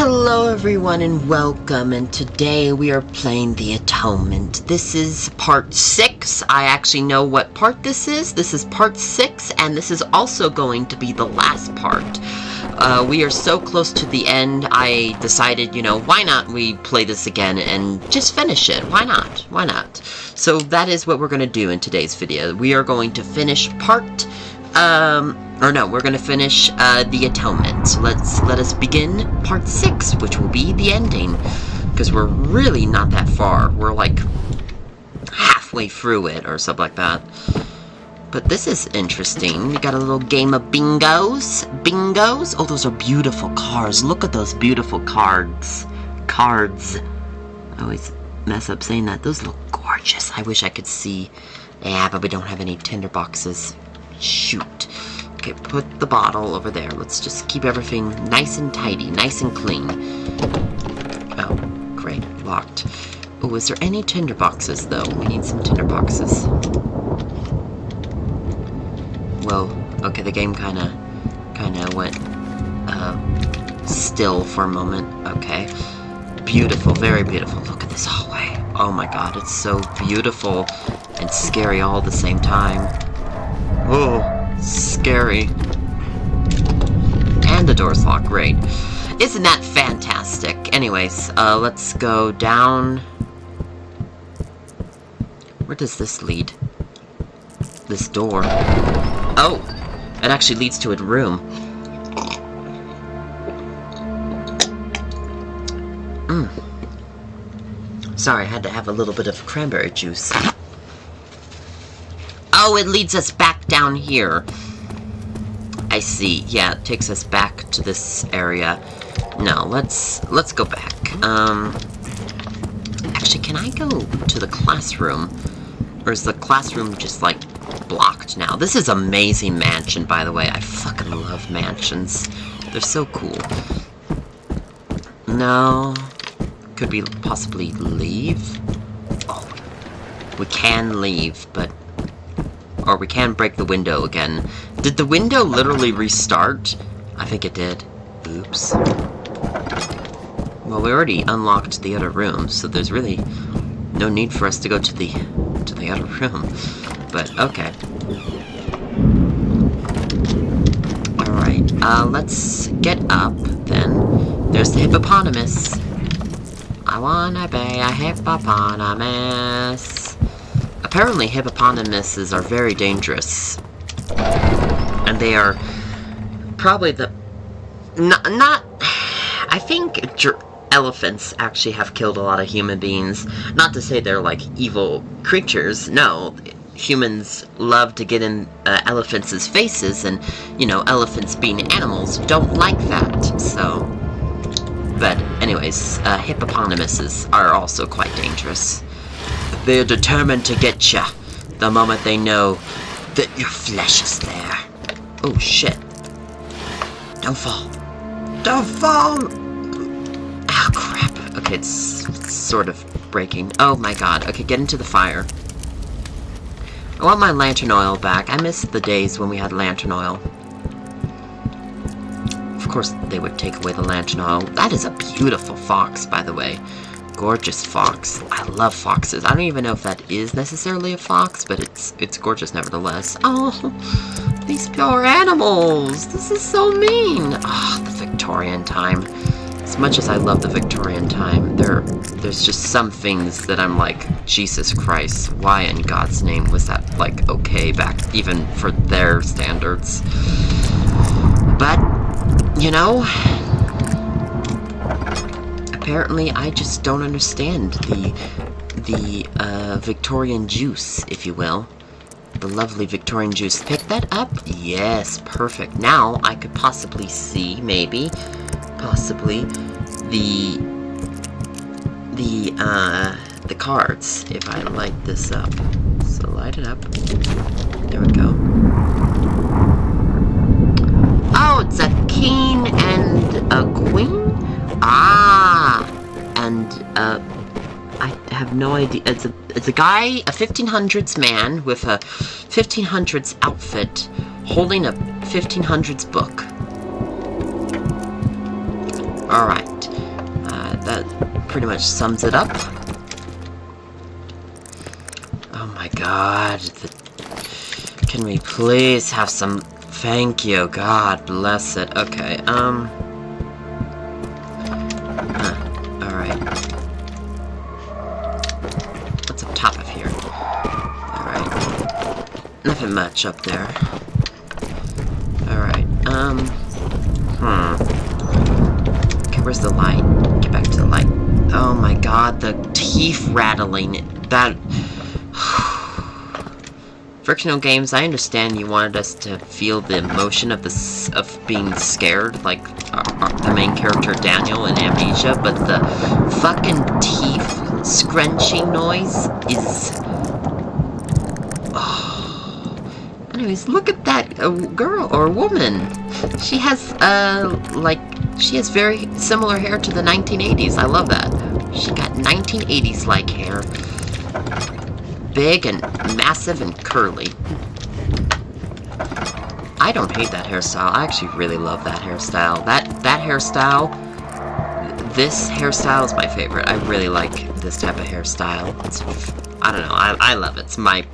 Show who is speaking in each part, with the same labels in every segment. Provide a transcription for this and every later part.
Speaker 1: Hello everyone and welcome, and today we are playing the Atonement. This is part 6. I actually know what part this is. This is part 6, and this is also going to be the last part. We are so close to the end, I decided, why not we play this again and just finish it? Why not? Why not? So that is what we're going to do in today's video. We are going to finish we're going to finish the Atonement. So let us begin part 6, which will be the ending, because we're really not that far. We're like halfway through it or something like that. But this is interesting. We got a little game of bingos. Bingos? Oh, those are beautiful cards. Look at those beautiful cards. Cards. I always mess up saying that. Those look gorgeous. I wish I could see. Yeah, but we don't have any tinder boxes. Shoot. Okay, put the bottle over there. Let's just keep everything nice and tidy, nice and clean. Oh, great. Locked. Oh, is there any tinder boxes, though? We need some tinder boxes. Whoa. Okay, the game kinda went, still for a moment. Okay. Beautiful, very beautiful. Look at this hallway. Oh my god, it's so beautiful and scary all at the same time. Oh, scary. And the door's locked. Great. Isn't that fantastic? Anyways, let's go down. Where does this lead? This door. Oh! It actually leads to a room. Sorry, I had to have a little bit of cranberry juice. Oh, it leads us back down here. I see. Yeah, it takes us back to this area. No, let's go back. Actually, can I go to the classroom? Or is the classroom just, like, blocked now? This is an amazing mansion, by the way. I fucking love mansions. They're so cool. No. Could we possibly leave? Oh. We can leave, but... Or we can break the window again. Did the window literally restart? I think it did. Oops. Well, we already unlocked the other room, so there's really no need for us to go to the other room. But, okay. Alright, let's get up, then. There's the hippopotamus. I wanna be a hippopotamus. Apparently, hippopotamuses are very dangerous. And they are probably the... I think elephants actually have killed a lot of human beings. Not to say they're, like, evil creatures. No, humans love to get in elephants' faces, and, elephants being animals don't like that, so... But, anyways, hippopotamuses are also quite dangerous. They're determined to get ya the moment they know that your flesh is there. Oh, shit. Don't fall. Don't fall! Oh, crap. Okay, it's sort of breaking. Oh, my god. Okay, get into the fire. I want my lantern oil back. I miss the days when we had lantern oil. Of course, they would take away the lantern oil. That is a beautiful fox, by the way. Gorgeous fox. I love foxes. I don't even know if that is necessarily a fox, but it's gorgeous nevertheless. Oh, these poor animals. This is so mean. Oh, the Victorian time. As much as I love the Victorian time, there's just some things that I'm like, Jesus Christ, why in God's name was that, like, okay back even for their standards? But, apparently, I just don't understand the Victorian juice, if you will. The lovely Victorian juice. Pick that up? Yes, perfect. Now, I could possibly see, maybe, possibly, the cards, if I light this up. So, light it up. There we go. Oh, it's a king and a queen? Ah, and I have no idea. It's a guy, a 1500s man with a 1500s outfit, holding a 1500s book. Alright. that pretty much sums it up. Oh my god. Can we please have some... Thank you, God bless it. Okay, alright. What's up top of here? Alright. Nothing much up there. Alright, okay, where's the light? Get back to the light. Oh my god, the teeth rattling. That... Frictional games, I understand you wanted us to feel the emotion of being scared, like the main character Daniel in Amnesia, but the fucking teeth scrunching noise is... Oh. Anyways, look at that girl or woman. She has she has very similar hair to the 1980s. I love that. She got 1980s like hair. Big and massive and curly. I don't hate that hairstyle. I actually really love that hairstyle. That hairstyle, this hairstyle is my favorite. I really like this type of hairstyle. I don't know. I love it. It's my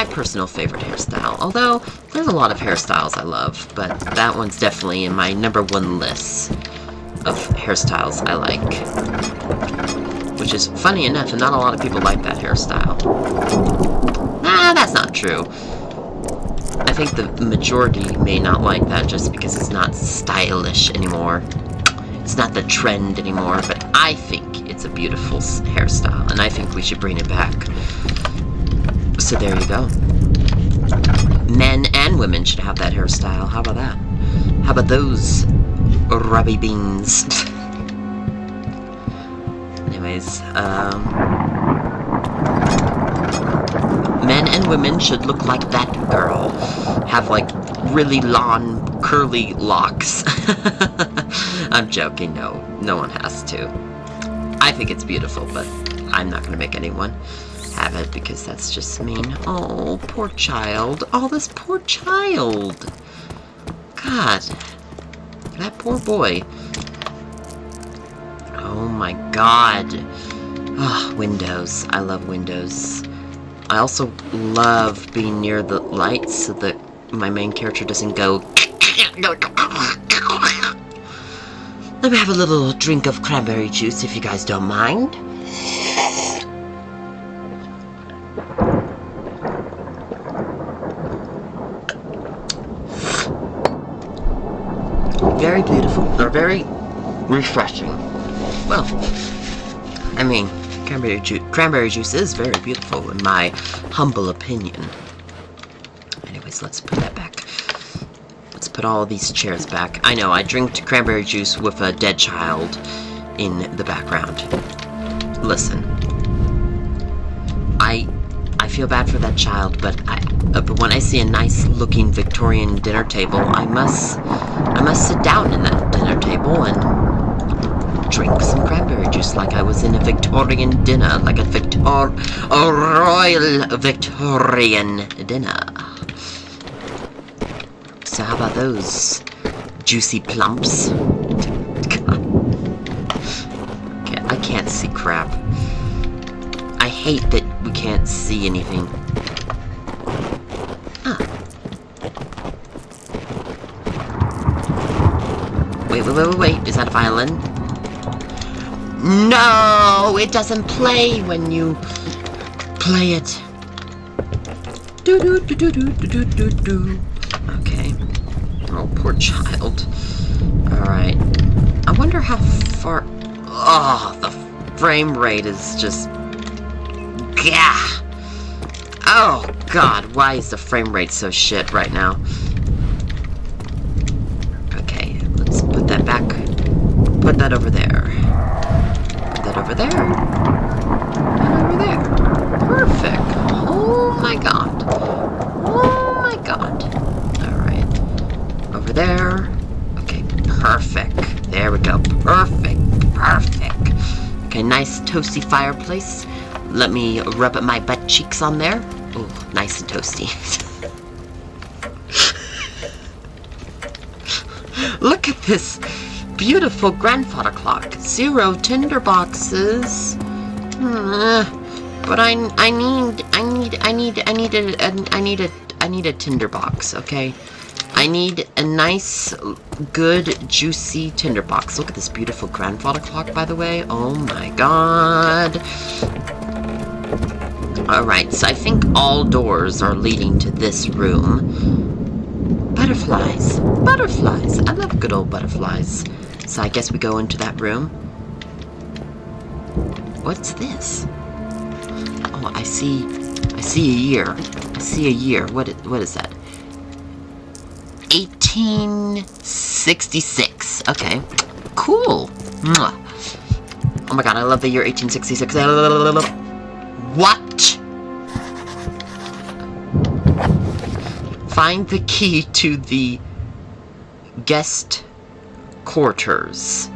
Speaker 1: personal favorite hairstyle. Although there's a lot of hairstyles I love, but that one's definitely in my #1 list of hairstyles I like. Which is funny enough, and not a lot of people like that hairstyle. Nah, that's not true. I think the majority may not like that just because it's not stylish anymore. It's not the trend anymore, but I think it's a beautiful hairstyle, and I think we should bring it back. So there you go. Men and women should have that hairstyle. How about that? How about those rubby beans? Anyways, men and women should look like that girl. Have, like, really long, curly locks. I'm joking, no. No one has to. I think it's beautiful, but I'm not gonna make anyone have it because that's just mean. Oh, poor child. Oh, this poor child. God. That poor boy. Oh my god. Ah, windows. I love windows. I also love being near the lights so that my main character doesn't go... Let me have a little drink of cranberry juice if you guys don't mind. Very beautiful. Or very refreshing. Well, I mean, cranberry juice is very beautiful in my humble opinion. Anyways, let's put that back. Let's put all these chairs back. I know, I drink cranberry juice with a dead child in the background. Listen. I feel bad for that child, but when I see a nice-looking Victorian dinner table, I must sit down in that dinner table and drink some cranberry juice like I was in a Victorian dinner, like a royal Victorian dinner. So how about those juicy plumps? Okay, I can't see crap. I hate that we can't see anything. Huh. Wait. Is that a violin? No! It doesn't play when you play it. Do. Okay. Oh, poor child. Alright. I wonder how far... Oh, the frame rate is just... Gah! Oh, God. Why is the frame rate so shit right now? Okay, let's put that back. Put that over there. Put that over there. And over there. Perfect. Oh, my God. Oh, my God. Alright. Over there. Okay, perfect. There we go. Perfect. Okay, nice toasty fireplace. Let me rub my butt cheeks on there. Oh, nice and toasty. Look at this beautiful grandfather clock. 0 tinder boxes. But I need a tinder box, okay? I need a nice, good, juicy tinder box. Look at this beautiful grandfather clock, by the way. Oh my god. Alright, so I think all doors are leading to this room. Butterflies. Butterflies. I love good old butterflies. So I guess we go into that room. What's this? Oh, I see a year. I see a year. What is that? 1866. Okay. Cool. Mwah. Oh my god, I love the year 1866. What? Find the key to the guest quarters.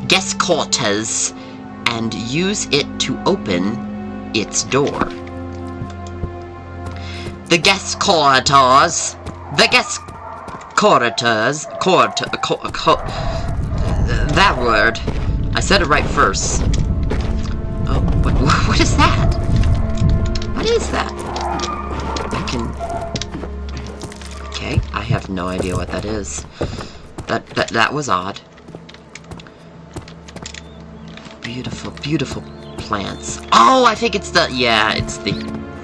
Speaker 1: Guest quarters. And use it to open its door. The guest corridors. The guest corridors. That word. I said it right first. Oh, what is that? What is that? I can... Okay, I have no idea what that is. That was odd. Beautiful, beautiful plants. Oh, I think it's the... Yeah, it's the...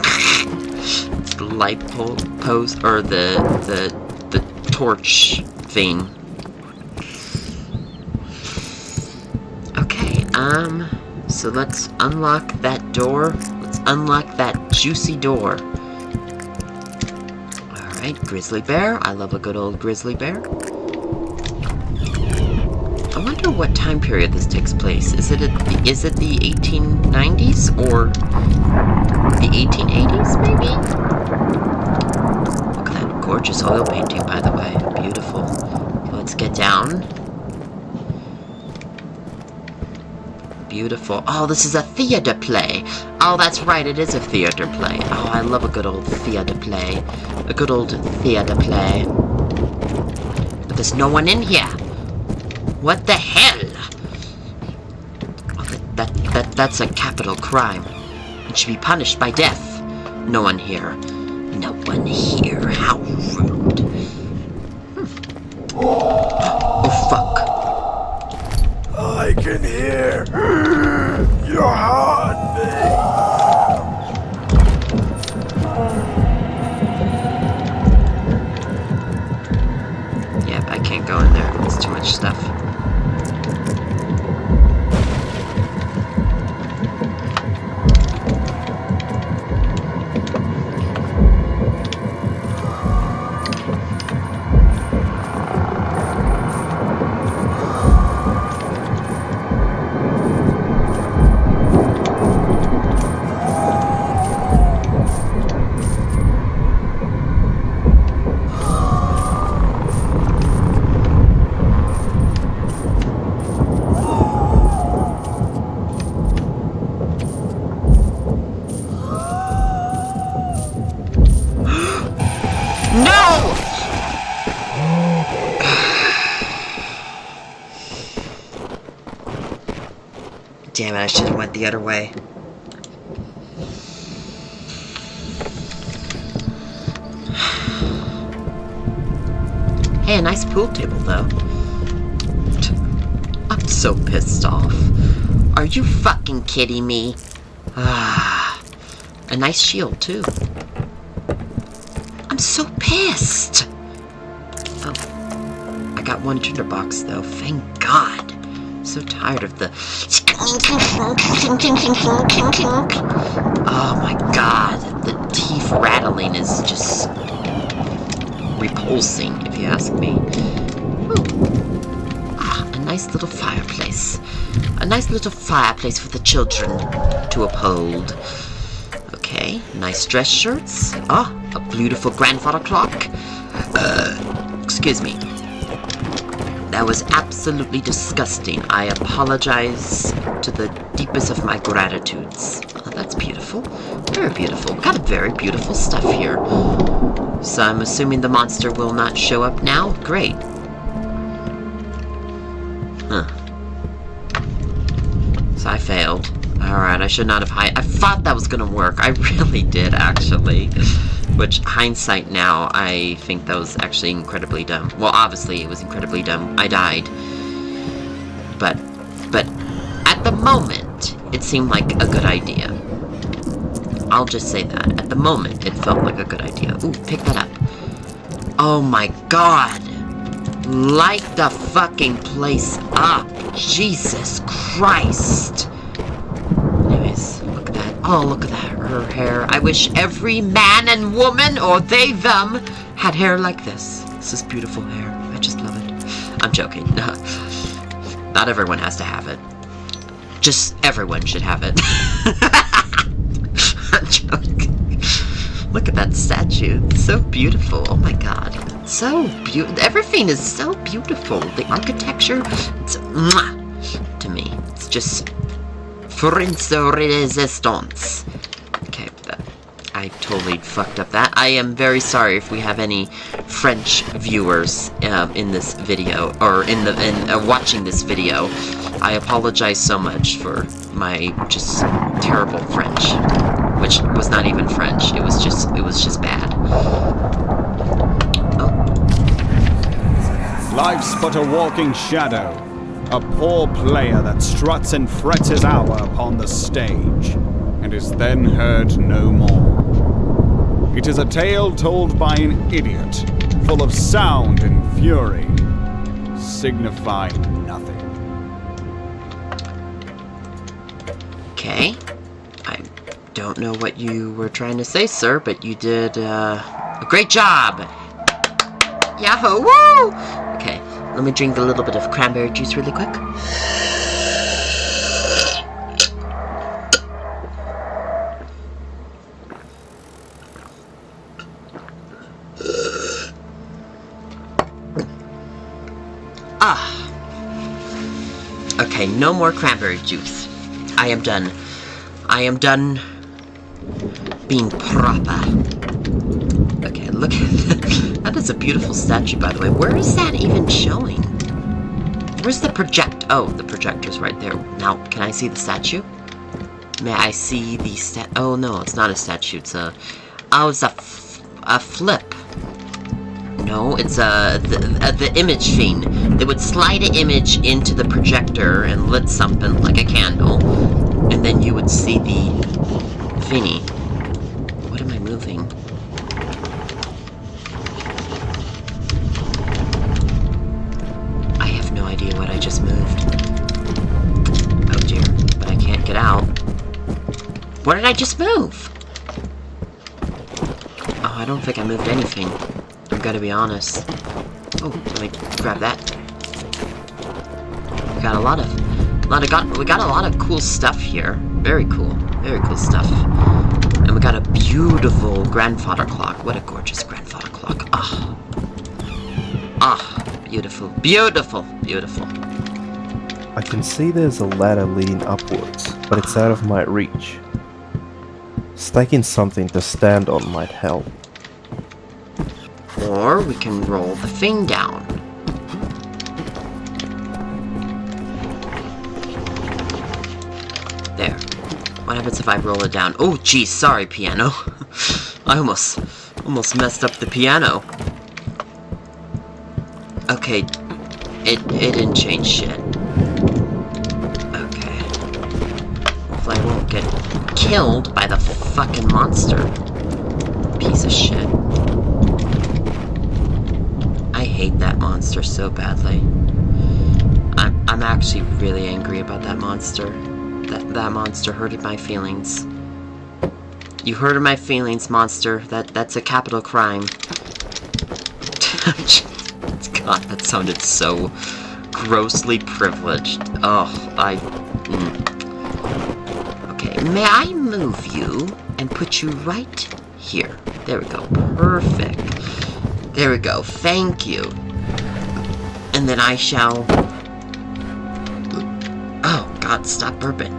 Speaker 1: it's the light post, or the torch thing. Okay, so let's unlock that door. Let's unlock that juicy door. Alright, grizzly bear. I love a good old grizzly bear. I wonder what time period this takes place. Is it the 1890s or the 1880s, maybe? Look at that gorgeous oil painting, by the way. Beautiful. Okay, let's get down. Beautiful. Oh, this is a theater play. Oh, that's right, it is a theater play. Oh, I love a good old theater play. A good old theater play. But there's no one in here. What the hell? Oh, that's a capital crime. It should be punished by death. No one here. No one here. How rude. Oh, fuck.
Speaker 2: I can hear your heartbeat.
Speaker 1: Yep, I can't go in there. There's too much stuff. Damn it, I should have went the other way. Hey, a nice pool table, though. I'm so pissed off. Are you fucking kidding me? A nice shield, too. I'm so pissed! Oh. I got one tinderbox, though. Thank God. I'm so tired of the... Oh my god. The teeth rattling is just... repulsing, if you ask me. Ooh. Ah, a nice little fireplace. A nice little fireplace for the children to uphold. Okay, nice dress shirts. Ah, a beautiful grandfather clock. Excuse me. That was absolutely disgusting. I apologize to the deepest of my gratitudes. Oh, that's beautiful. Very beautiful. Got very beautiful stuff here. So I'm assuming the monster will not show up now? Great. Huh. So I failed. Alright, I should not have I thought that was gonna work. I really did, actually. Which, hindsight now, I think that was actually incredibly dumb. Well, obviously, it was incredibly dumb. I died. But at the moment, it seemed like a good idea. I'll just say that. At the moment, it felt like a good idea. Ooh, pick that up. Oh my god! Light the fucking place up! Jesus Christ! Anyways, look at that. Oh, look at that. Her hair. I wish every man and woman, or they, them, had hair like this. This is beautiful hair. I just love it. I'm joking. Not everyone has to have it. Just everyone should have it. I'm joking. Look at that statue. It's so beautiful. Oh my god. So beautiful. Everything is so beautiful. The architecture, it's mwah, to me. It's just Frenzo resistance. Okay, I totally fucked up that. I am very sorry if we have any French viewers in this video, or in watching this video. I apologize so much for my just terrible French, which was not even French. It was just bad. Oh.
Speaker 3: Life's but a walking shadow, a poor player that struts and frets his hour upon the stage, and is then heard no more. It is a tale told by an idiot, full of sound and fury, signifying nothing.
Speaker 1: Okay. I don't know what you were trying to say, sir, but you did a great job! Yahoo! Woo! Okay, let me drink a little bit of cranberry juice really quick. Okay, no more cranberry juice. I am done. I am done being proper. Okay, look at that. That is a beautiful statue, by the way. Where is that even showing? Where's the oh, the projector's right there. Now, can I see the statue? May I see the oh, no, it's not a statue. It's a... Oh, it's a flip. No, it's the image thing. They would slide an image into the projector and lit something like a candle, and then you would see the thingy. What am I moving? I have no idea what I just moved. Oh dear, but I can't get out. What did I just move? Oh, I don't think I moved anything. I've got to be honest. Oh, let me grab that. We got a lot of cool stuff here. Very cool stuff. And we got a beautiful grandfather clock. What a gorgeous grandfather clock. Ah, beautiful, beautiful, beautiful.
Speaker 4: I can see there's a ladder leading upwards, but it's out of my reach. Staking something to stand on might help.
Speaker 1: Or we can roll the thing down. There. What happens if I roll it down? Oh, geez, sorry, piano. I almost messed up the piano. Okay, it didn't change shit. Okay. Hopefully I won't get killed by the fucking monster. Piece of shit. I hate that monster so badly. I'm actually really angry about that monster. That monster hurted my feelings. You hurted my feelings, monster. That's a capital crime. God, that sounded so grossly privileged. Oh, Okay, may I move you and put you right here? There we go. Perfect. There we go. Thank you. And then I shall... Oh, God, stop burping.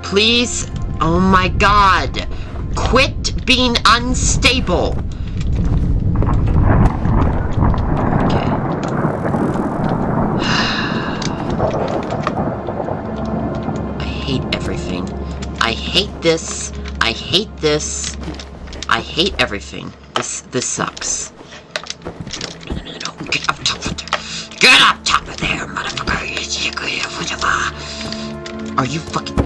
Speaker 1: Please. Oh, my God. Quit being unstable. Okay. hate this. I hate this. I hate everything. This sucks. No. Get up top of there. Get up top of there, motherfucker. Are you fucking...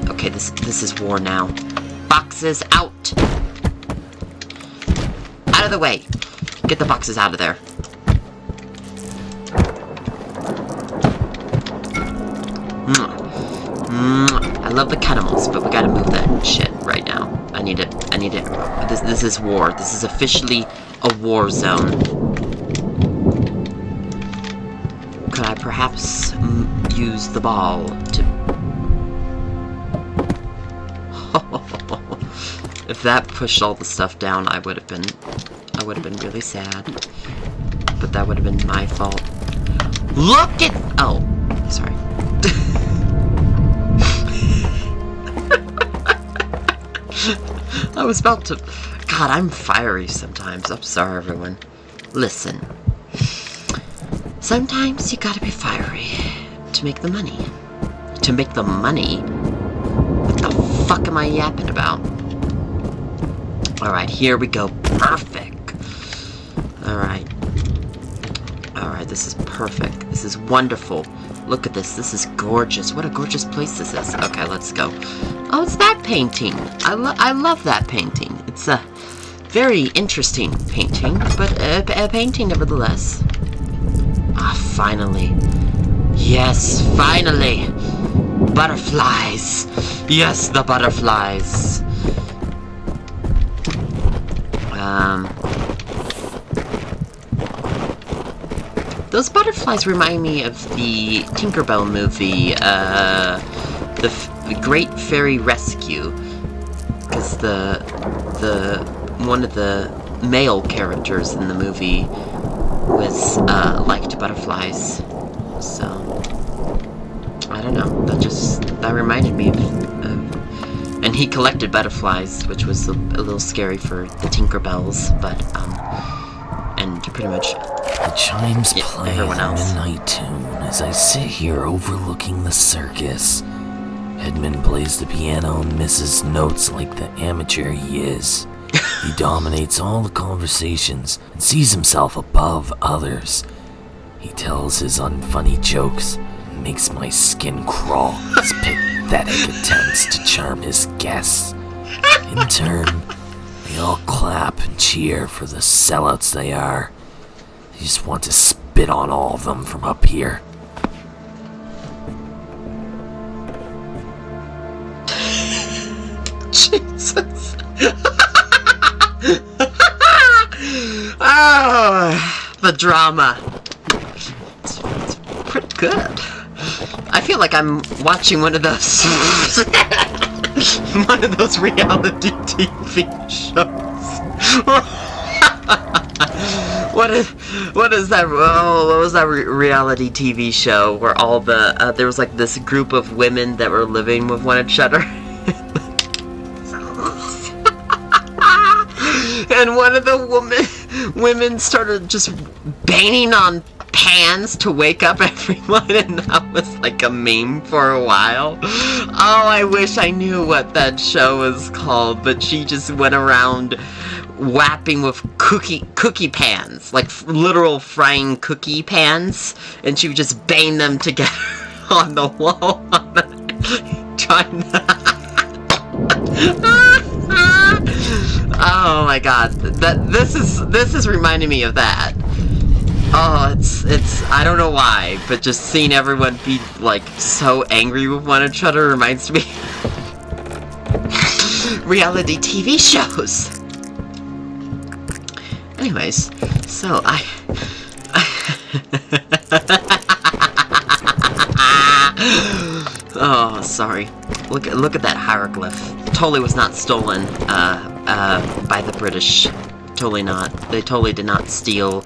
Speaker 1: Okay, this is war now. Boxes out. Out of the way. Get the boxes out of there. I love the cannibals, but we gotta move that shit right now. I need it. This is war. This is officially a war zone. Could I perhaps use the ball to... If that pushed all the stuff down, I would have been really sad. But that would have been my fault. Look at... Oh, sorry. I was about to... God, I'm fiery sometimes. I'm sorry, everyone. Listen. Sometimes you gotta be fiery to make the money. To make the money? What the fuck am I yapping about? Alright, here we go. Perfect. Alright. Alright, this is perfect. This is wonderful. Look at this. This is gorgeous. What a gorgeous place this is. Okay, let's go. Oh, it's that painting. I love that painting. It's a very interesting painting, but a painting nevertheless. Ah, finally. Yes, finally. Butterflies. Yes, the butterflies. Those butterflies remind me of the Tinkerbell movie, the Great Fairy Rescue, because one of the male characters in the movie was liked butterflies. So I don't know. That reminded me of and he collected butterflies, which was a little scary for the Tinkerbells, but and pretty much.
Speaker 5: The chimes play a
Speaker 1: everyone else.
Speaker 5: midnight tune as I sit here overlooking the circus. Edmund plays the piano and misses notes like the amateur he is. He dominates all the conversations and sees himself above others. He tells his unfunny jokes and makes my skin crawl as pathetic attempts to charm his guests. In turn, they all clap and cheer for the sellouts they are. I just want to spit on all of them from up here.
Speaker 1: Jesus. Oh, the drama. It's pretty good. I feel like I'm watching one of those reality TV shows. What is that? Oh, what was that reality TV show where all the there was like this group of women that were living with one another, and one of the women started just banging on pans to wake up everyone, and that was like a meme for a while. Oh, I wish I knew what that show was called, but she just went around whapping with cookie pans, like literal frying cookie pans, and she would just bang them together on the wall, trying to... Oh my god, this is reminding me of that. Oh, it's I don't know why, but just seeing everyone be like so angry with one another reminds me reality TV shows. Anyways, so oh, sorry. Look at that hieroglyph. Totally was not stolen by the British. Totally not. They totally did not steal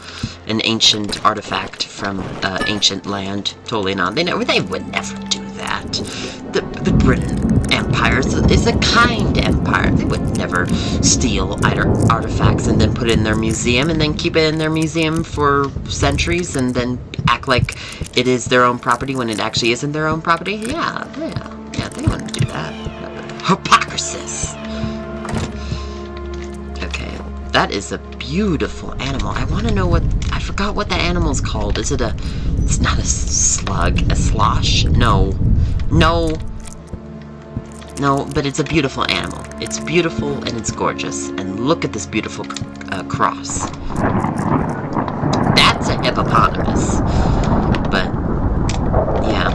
Speaker 1: an ancient artifact from ancient land. Totally not. They would never do that. The Britain Empire is a kind empire. They would never steal artifacts and then put it in their museum and then keep it in their museum for centuries and then act like it is their own property when it actually isn't their own property. Yeah, they wouldn't do that. Hypocrisy. Okay, that is a beautiful animal. I want to know what... I forgot what that animal's called. Is it a... It's not a slug. A slosh? No. No. No, but it's a beautiful animal. It's beautiful and it's gorgeous. And look at this beautiful cross. That's a hippopotamus. But, yeah.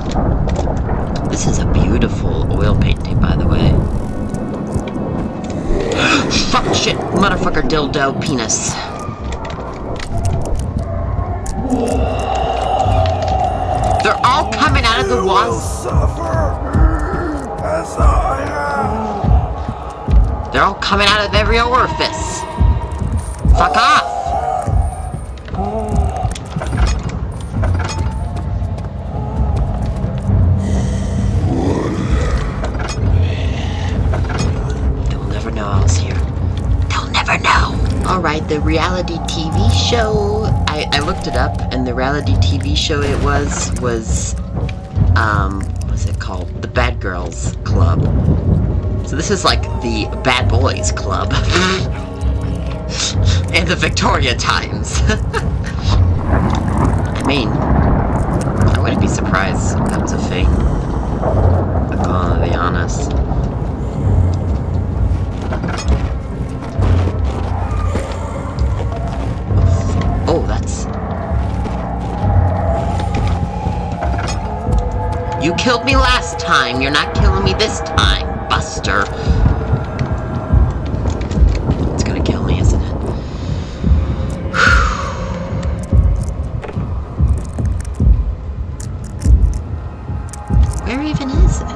Speaker 1: This is a beautiful oil painting, by the way. Fuck, shit, motherfucker, dildo, penis. They're all coming out of the walls.
Speaker 2: Suffer as I have.
Speaker 1: They're all coming out of every orifice. Fuck off. They'll never know I was here. They'll never know. Alright, the reality TV show, I looked it up, and the reality TV show it was, what's it called? The Bad Girls Club. So this is like the Bad Boys Club. In the Victoria times. I mean, I wouldn't be surprised if that was a thing. I'm gonna be honest. Oh, that's... You killed me last time. You're not killing me this time, Buster. It's gonna kill me, isn't it? Where even is it?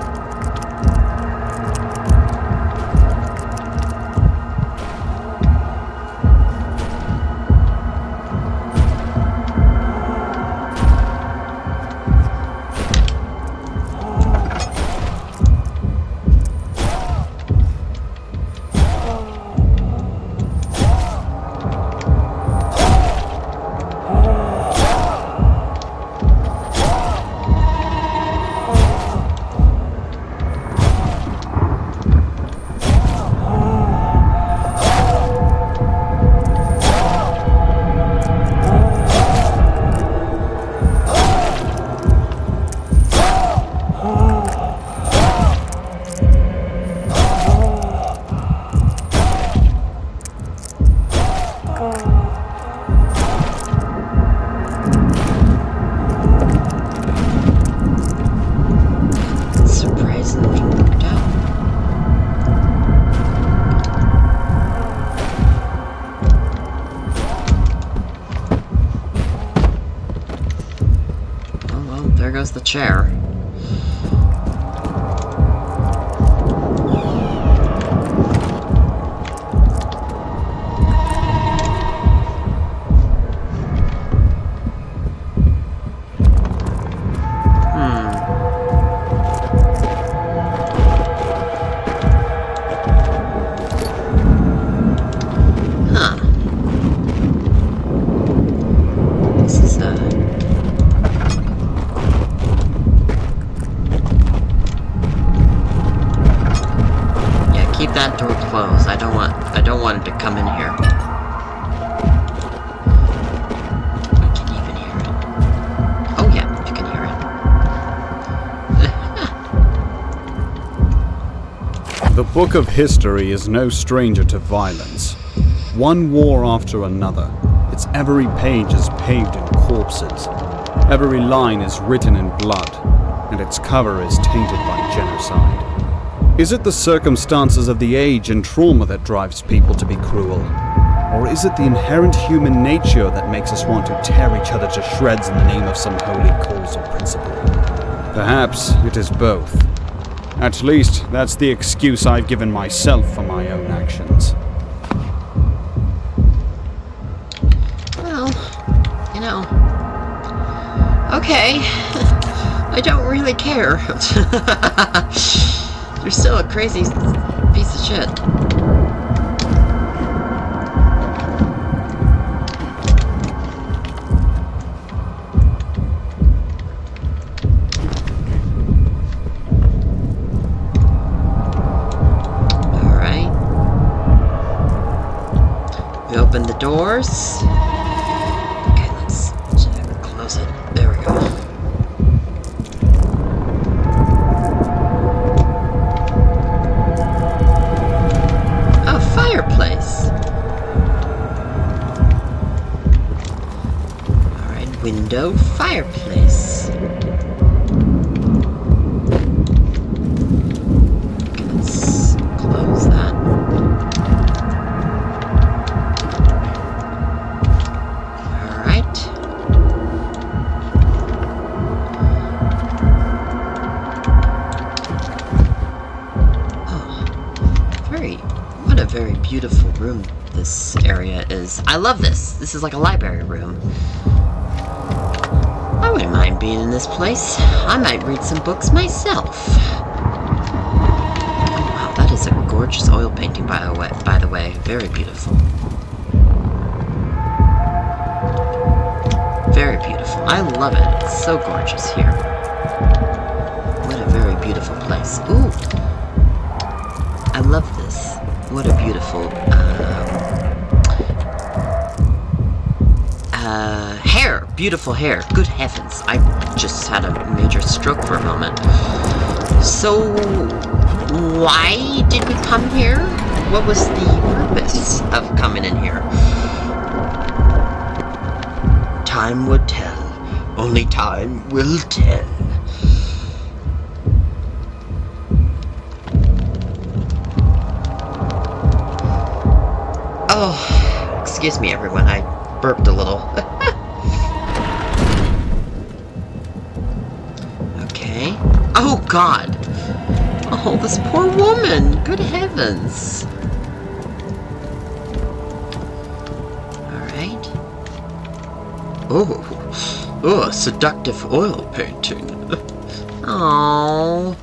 Speaker 1: There goes the chair. That door closed. I don't want it to come in here. Can you even hear it? Oh yeah, you can hear it.
Speaker 3: The book of history is no stranger to violence. One war after another, its every page is paved in corpses. Every line is written in blood, and its cover is tainted by genocide. Is it the circumstances of the age and trauma that drives people to be cruel? Or is it the inherent human nature that makes us want to tear each other to shreds in the name of some holy cause or principle? Perhaps it is both. At least, that's the excuse I've given myself for my own actions.
Speaker 1: Well, you know... Okay. I don't really care. You're still a crazy piece of shit. open the doors. Okay, let's close it. There we go. Oh, fireplace. Alright, window, fireplace. Okay, let's close that. What a very beautiful room this area is. I love this. This is like a library room. I wouldn't mind being in this place. I might read some books myself. Oh wow, that is a gorgeous oil painting by the way. Very beautiful. Very beautiful. I love it. It's so gorgeous here. What a very beautiful place. Ooh. I love this. What a beautiful, hair! Beautiful hair. Good heavens. I just had a major stroke for a moment. So, why did we come here? What was the purpose of coming in here? Time would tell. Only time will tell. Oh, excuse me everyone, I burped a little. Okay. Oh god! Oh, this poor woman! Good heavens! Alright. Oh, a seductive oil painting. Oh.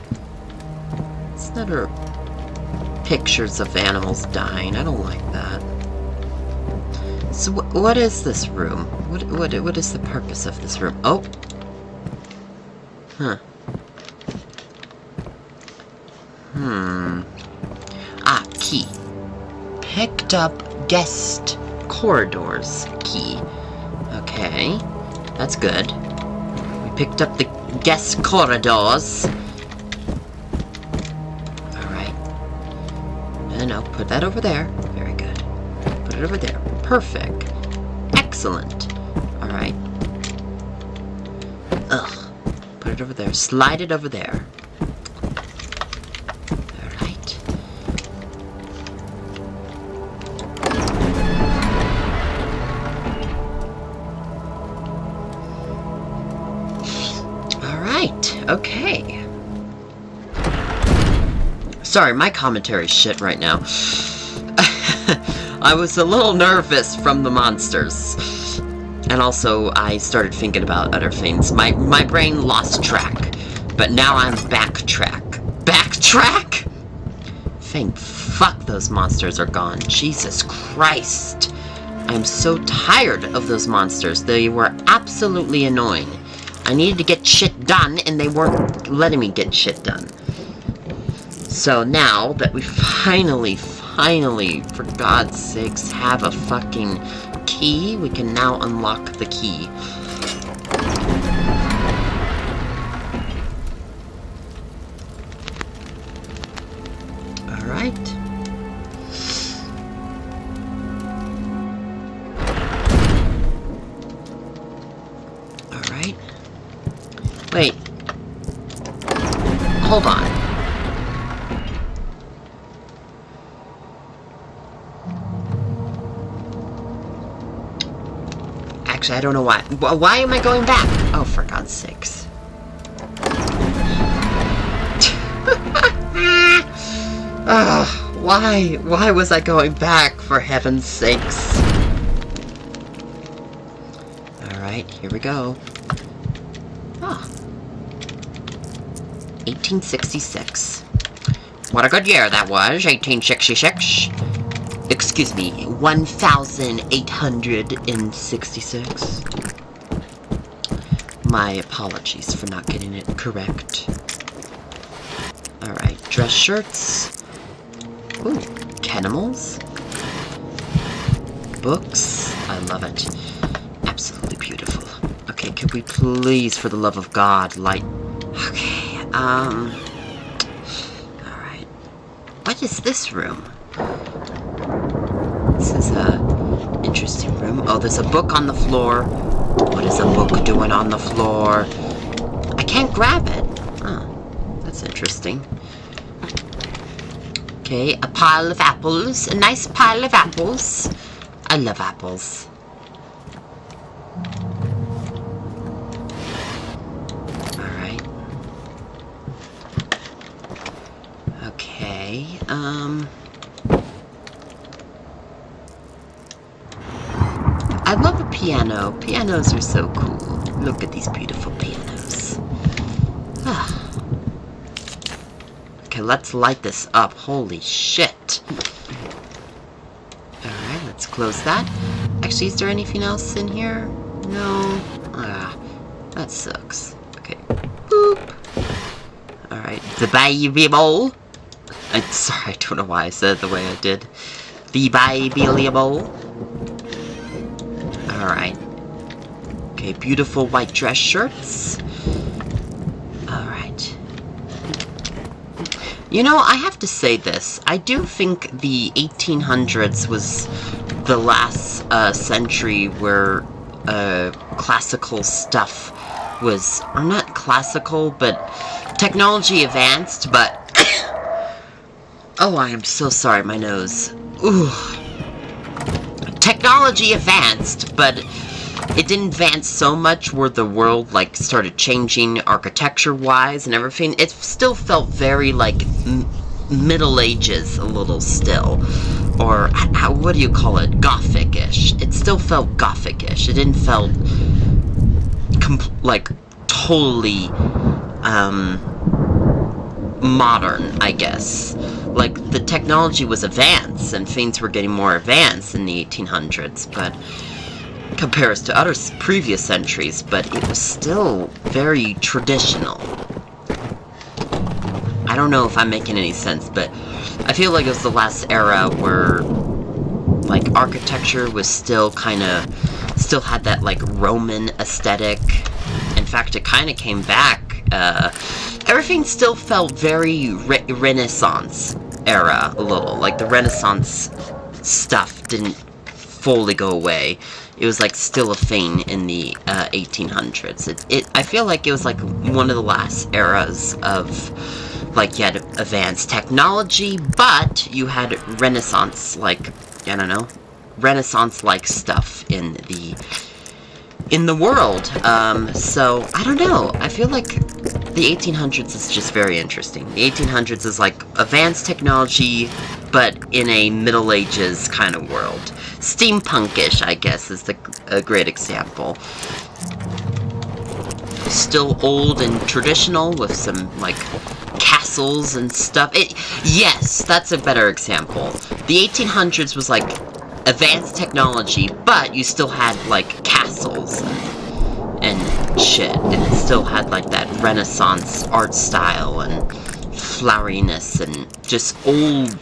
Speaker 1: It's not her pictures of animals dying. I don't like that. So what is this room? What is the purpose of this room? Oh. Huh. Ah, key. Picked up guest corridors key. Okay. That's good. We picked up the guest corridors. Alright. And I'll put that over there. Very good. Put it over there. Perfect. Excellent. Alright. Ugh. Put it over there. Slide it over there. Alright. Alright. Okay. Sorry, my commentary's shit right now. I was a little nervous from the monsters. And also, I started thinking about other things. My brain lost track. But now I'm backtrack. Backtrack?! Thank fuck those monsters are gone. Jesus Christ. I'm so tired of those monsters. They were absolutely annoying. I needed to get shit done, and they weren't letting me get shit done. So now that we finally, for God's sakes, have a fucking key, we can now unlock the key. Alright. Alright. Wait. Hold on. Actually, I don't know why. Why am I going back? Oh, for God's sakes. Why was I going back, for heaven's sakes? Alright, here we go. Ah. 1866. What a good year that was, 1866. Excuse me, 1866. My apologies for not getting it correct. Alright, dress shirts. Ooh, canimals. books. I love it. Absolutely beautiful. Okay, could we please, for the love of God, light... Okay, alright. What is this room? This is a interesting room. Oh, there's a book on the floor. What is a book doing on the floor? I can't grab it. Oh, that's interesting. Okay, a pile of apples. A nice pile of apples. I love apples. Alright. Okay, I love a piano. Pianos are so cool. Look at these beautiful pianos. Ah. Okay, let's light this up. Holy shit. Alright, let's close that. Actually, is there anything else in here? No. Ah, that sucks. Okay. Boop. Alright, the baby bowl. I'm sorry, I don't know why I said it the way I did. The baby bowl. Alright. Okay, beautiful white dress shirts. Alright. You know, I have to say this. I do think the 1800s was the last century where classical stuff was... Or not classical, but technology advanced, but... Oh, I am so sorry, my nose. Ooh. Technology advanced, but it didn't advance so much where the world, like, started changing architecture-wise and everything. It still felt very, like, Middle Ages a little still. Or, what do you call it? Gothic-ish. It still felt Gothic-ish. It didn't felt, like, totally, modern, I guess. Like, the technology was advanced, and things were getting more advanced in the 1800s, but compares to other previous centuries, but it was still very traditional. I don't know if I'm making any sense, but I feel like it was the last era where, like, architecture was still still had that, like, Roman aesthetic. In fact, it kind of came back. Everything still felt very Renaissance era, a little. Like, the Renaissance stuff didn't fully go away. It was, like, still a thing in the 1800s. I feel like it was, like, one of the last eras of, like, you had advanced technology, but you had Renaissance, like, I don't know, Renaissance-like stuff in the world. So, I don't know. I feel like the 1800s is just very interesting. The 1800s is like advanced technology, but in a Middle Ages kind of world. Steampunkish, I guess, is a great example. Still old and traditional with some, like, castles and stuff. Yes, that's a better example. The 1800s was like advanced technology, but you still had, like, castles and shit, and it still had, like, that Renaissance art style and floweriness and just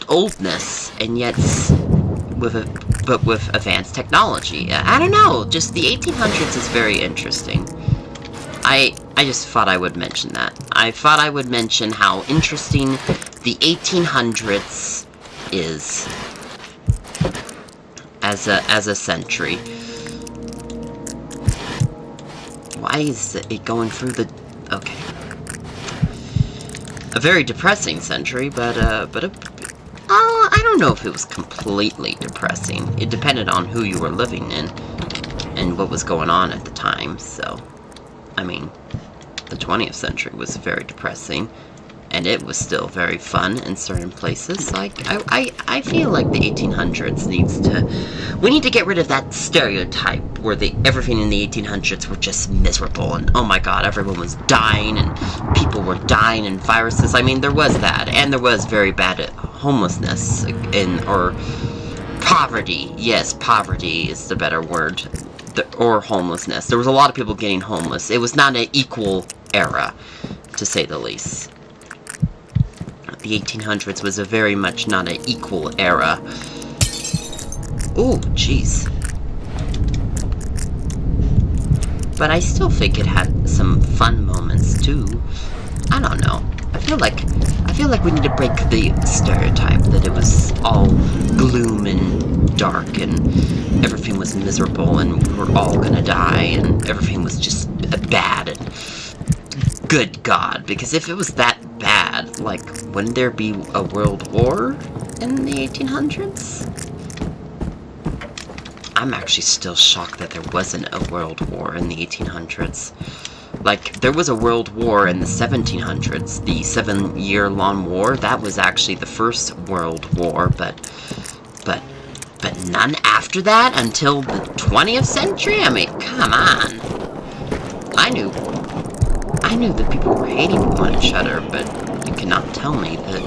Speaker 1: oldness, and yet with advanced technology. I don't know, just the 1800s is very interesting. I just thought I would mention that. I thought I would mention how interesting the 1800s is as a century. Why is it going through the... Okay. A very depressing century, but I don't know if it was completely depressing. It depended on who you were living in and what was going on at the time, so... I mean, the 20th century was very depressing, and it was still very fun in certain places. Like, I feel like the 1800s we need to get rid of that stereotype where everything in the 1800s were just miserable, and oh my god, everyone was dying, and people were dying, and viruses. I mean, there was that, and there was very bad homelessness, or poverty. Yes, poverty is the better word. Or homelessness. There was a lot of people getting homeless. It was not an equal era, to say the least. The 1800s was a very much not an equal era. Ooh, jeez. But I still think it had some fun moments too. I don't know. I feel like we need to break the stereotype that it was all gloom and dark and everything was miserable and we're all gonna die and everything was just bad and good God. Because if it was that bad, like, wouldn't there be a world war in the 1800s? I'm actually still shocked that there wasn't a world war in the 1800s. Like, there was a world war in the 1700s, the 7-year-long war. That was actually the first world war, but none after that until the 20th century? I mean, come on. I knew that people were hating on each other, but you cannot tell me that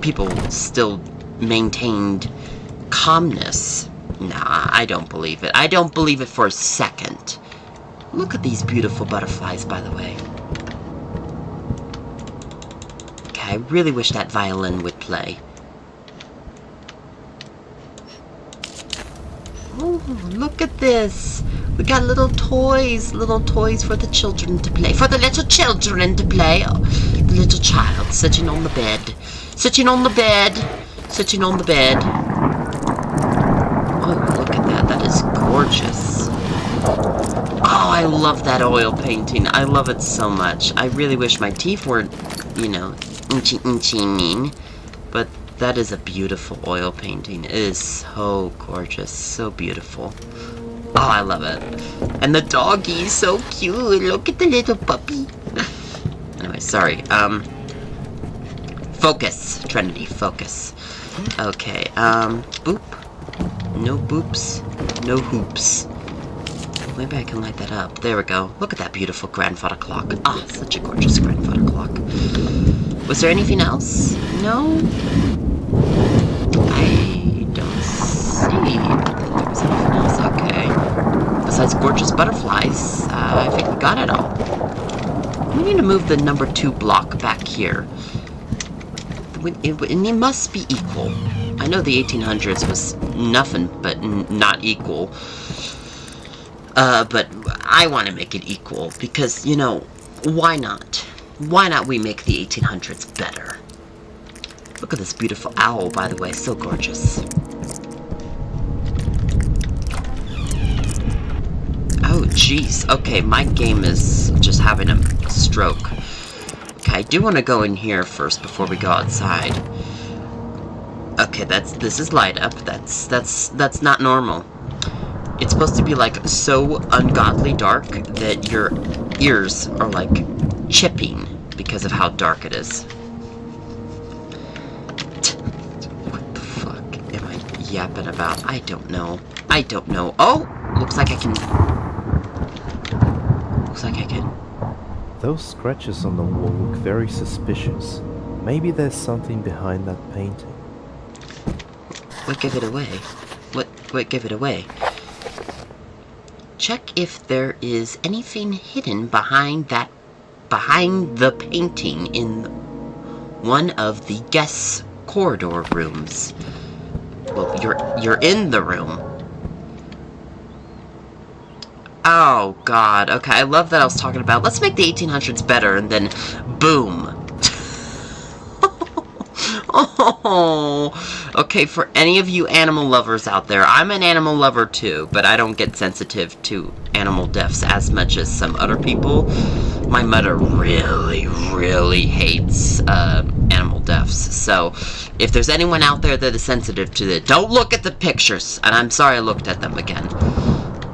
Speaker 1: people still maintained calmness. Nah, I don't believe it. I don't believe it for a second. Look at these beautiful butterflies, by the way. Okay, I really wish that violin would play. Oh, look at this. We got little toys for the children to play. For the little children to play. Oh, the little child sitting on the bed. Sitting on the bed. Sitting on the bed. Oh, look at that. That is gorgeous. Oh, I love that oil painting. I love it so much. I really wish my teeth were, you know, mean. But that is a beautiful oil painting. It is so gorgeous. So beautiful. Oh, I love it. And the doggy is so cute. Look at the little puppy. Anyway, sorry. Focus. Trinity, focus. Okay, boop. No boops. No hoops. Maybe I can light that up. There we go. Look at that beautiful grandfather clock. Ah, such a gorgeous grandfather clock. Was there anything else? No? I don't see that there was anything else. Okay. Besides gorgeous butterflies, I think we got it all. We need to move the number 2 block back here. And it must be equal. I know the 1800s was nothing but not equal. But I want to make it equal because, you know, why not? Why not we make the 1800s better? Look at this beautiful owl, by the way, so gorgeous. Oh, jeez. Okay, my game is just having a stroke. Okay, I do want to go in here first before we go outside. Okay, this is light up. That's not normal. It's supposed to be like so ungodly dark that your ears are like chipping because of how dark it is. What the fuck am I yapping about? I don't know. I don't know. Oh, looks like I can. Looks like I can.
Speaker 4: Those scratches on the wall look very suspicious. Maybe there's something behind that painting.
Speaker 1: What gave it away? What gave it away? Check if there is anything hidden behind the painting in one of the guest corridor rooms. Well, you're in the room. Oh God. Okay, I love that I was talking about let's make the 1800s better, and then boom. Oh, okay, for any of you animal lovers out there, I'm an animal lover too, but I don't get sensitive to animal deaths as much as some other people. My mother really, really hates animal deaths, so if there's anyone out there that is sensitive to it, don't look at the pictures, and I'm sorry I looked at them again.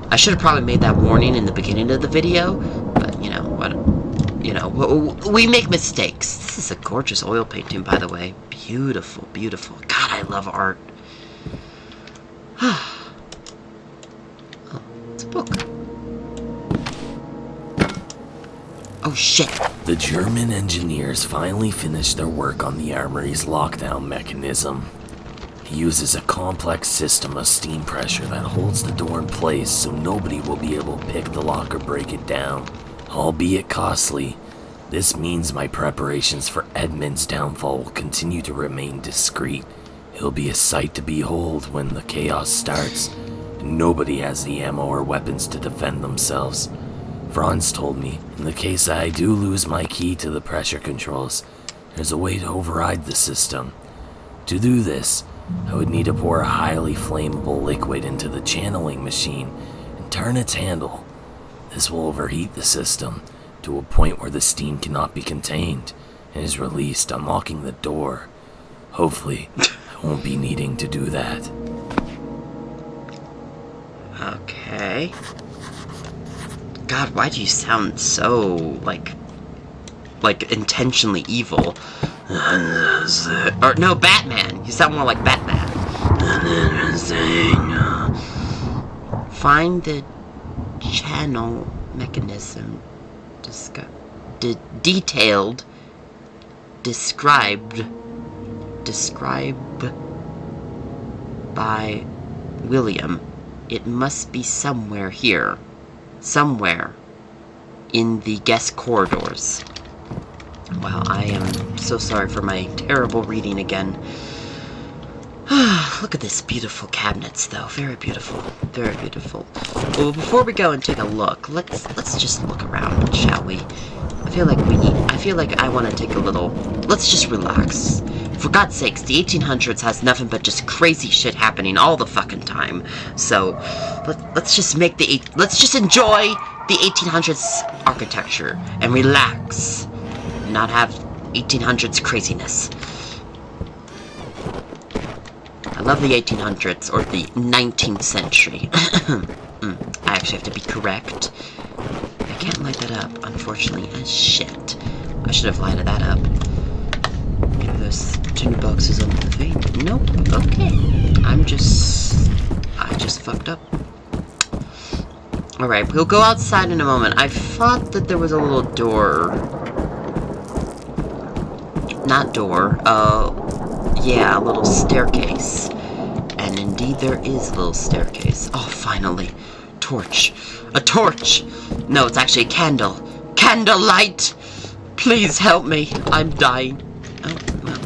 Speaker 1: I should have probably made that warning in the beginning of the video, but you know what? You know, we make mistakes. This is a gorgeous oil painting, by the way. Beautiful, beautiful. God, I love art. Oh, it's a book. Oh, shit.
Speaker 5: The German engineers finally finished their work on the armory's lockdown mechanism. He uses a complex system of steam pressure that holds the door in place so nobody will be able to pick the lock or break it down. Albeit costly, this means my preparations for Edmund's downfall will continue to remain discreet He'll be a sight to behold when the chaos starts. Nobody has the ammo or weapons to defend themselves. Franz told me, in the case I do lose my key to the pressure controls, there's a way to override the system. To do this, I would need to pour a highly flammable liquid into the channeling machine and turn its handle. This will overheat the system to a point where the steam cannot be contained and is released, unlocking the door. Hopefully, I won't be needing to do that.
Speaker 1: Okay. God, why do you sound so, like intentionally evil? Or, no, Batman! You sound more like Batman. Find the channel mechanism. Described by William. It must be somewhere here. Somewhere in the guest corridors. Wow, I am so sorry for my terrible reading again. Look at this beautiful cabinets, though. Very beautiful. Very beautiful. Well, before we go and take a look, let's just look around, shall we? I feel like I want to take a little... Let's just relax. For God's sakes, the 1800s has nothing but just crazy shit happening all the fucking time. So, let's just enjoy the 1800s architecture and relax. And not have 1800s craziness. I love the 1800s, or the 19th century. I actually have to be correct. I can't light that up, unfortunately. Shit. I should have lighted that up. Okay, there's tin boxes under the thing. Nope. Okay. I just fucked up. Alright, we'll go outside in a moment. I thought that there was a little door. Not door. Yeah, a little staircase. And indeed there is a little staircase. Oh, finally. Torch. A torch! No, it's actually a candle. Candlelight! Please help me. I'm dying. Oh, well.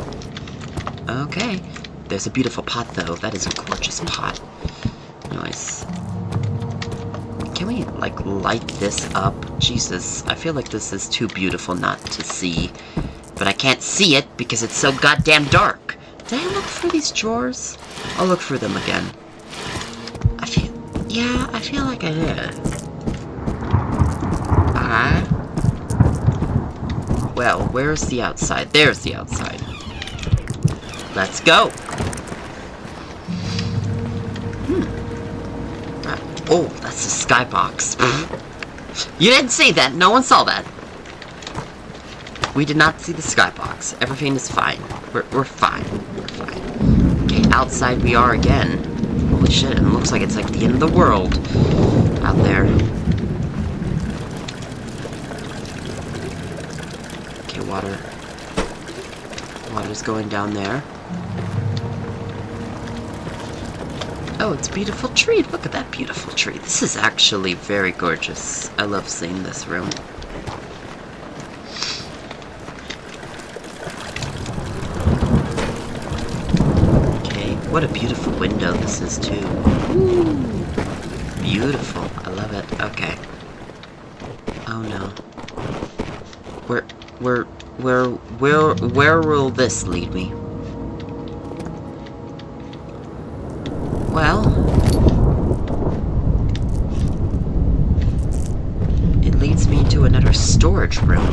Speaker 1: Okay. There's a beautiful pot, though. That is a gorgeous pot. Nice. Can we, like, light this up? Jesus, I feel like this is too beautiful not to see. But I can't see it because it's so goddamn dark. Did I look through these drawers? I'll look through them again. I feel like I did. Well, where's the outside? There's the outside. Let's go. Oh, that's a skybox. You didn't see that. No one saw that. We did not see the skybox. Everything is fine. We're fine. We're fine. Okay, outside we are again. Holy shit, and it looks like it's like the end of the world out there. Okay, water. Water's going down there. Oh, it's a beautiful tree. Look at that beautiful tree. This is actually very gorgeous. I love seeing this room. What a beautiful window this is, too. Ooh, beautiful. I love it. Okay. Oh, no. Where will this lead me? Well, it leads me to another storage room.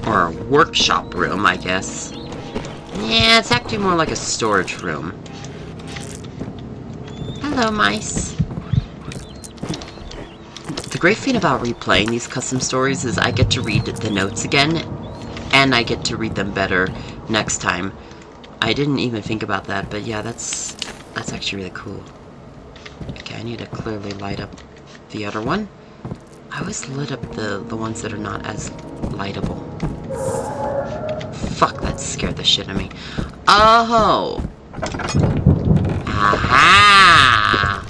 Speaker 1: Or a workshop room, I guess. Yeah, it's actually more like a storage room. Hello, mice. The great thing about replaying these custom stories is I get to read the notes again, and I get to read them better next time. I didn't even think about that, but yeah, that's actually really cool. Okay, I need to clearly light up the other one. I always lit up the ones that are not as lightable. Fuck, that scared the shit out of me. Oh! Aha!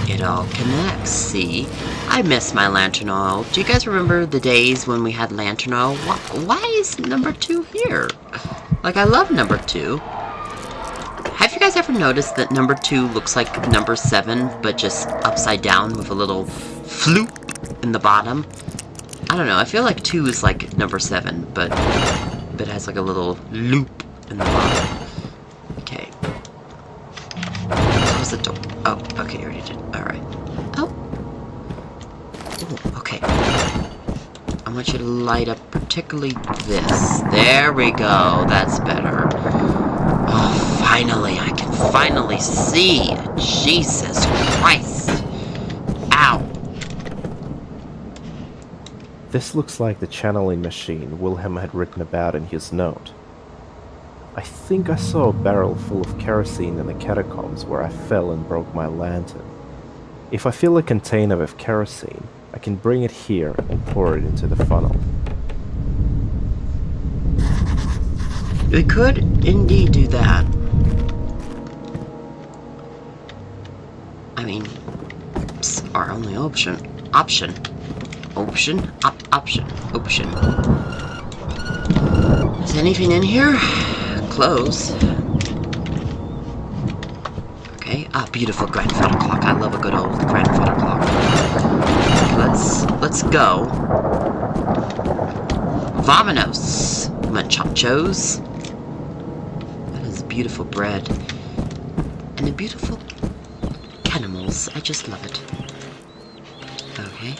Speaker 1: It all connects, see? I miss my lantern oil. Do you guys remember the days when we had lantern oil? Why is number 2 here? Like, I love number 2. Have you guys ever noticed that number 2 looks like number 7, but just upside down with a little floop in the bottom? I don't know, I feel like 2 is like number 7, but it has like a little loop in the bottom. Okay. Close the door. Oh, okay, you already did. Alright. Oh. Ooh, okay. I want you to light up particularly this. There we go. That's better. Oh, finally. I can finally see. Jesus Christ. Ow.
Speaker 4: This looks like the channeling machine Wilhelm had written about in his note. I think I saw a barrel full of kerosene in the catacombs where I fell and broke my lantern. If I fill a container with kerosene, I can bring it here and pour it into the funnel.
Speaker 1: We could indeed do that. I mean, it's our only option. Option. Is anything in here? Clothes. Okay. Ah, beautiful grandfather clock. I love a good old grandfather clock. Let's go. Vamonos, muchachos. That is beautiful bread. And the beautiful animals. I just love it. Okay.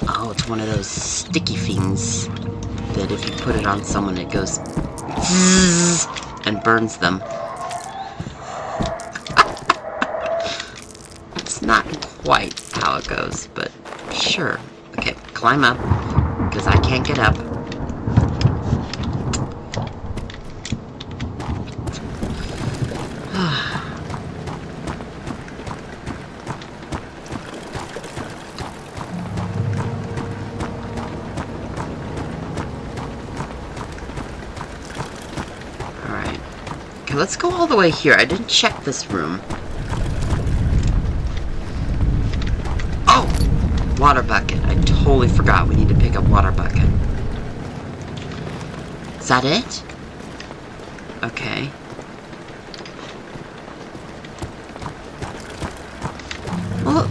Speaker 1: Oh, it's one of those sticky things that if you put it on someone, it goes zzz and burns them. It's not quite how it goes, but sure. Okay, climb up, because I can't get up. Alright. Okay, let's go all the way here. I didn't check this room. Water bucket. I totally forgot we need to pick up water bucket. Is that it? Okay. Well,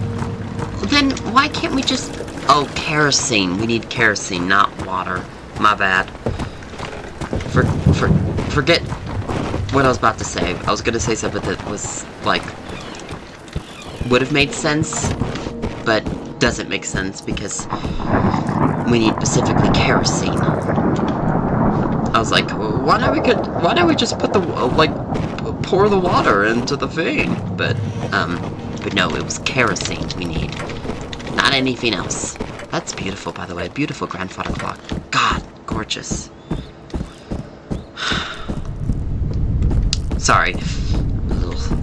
Speaker 1: then why can't we just... Oh, kerosene. We need kerosene, not water. My bad. Forget what I was about to say. I was gonna say something that was, like... would have made sense, but... doesn't make sense because we need specifically kerosene. I was like, well, why don't we just put the pour the water into the thing? But no, it was kerosene we need, not anything else. That's beautiful, by the way. Beautiful grandfather clock. God, gorgeous. Sorry, a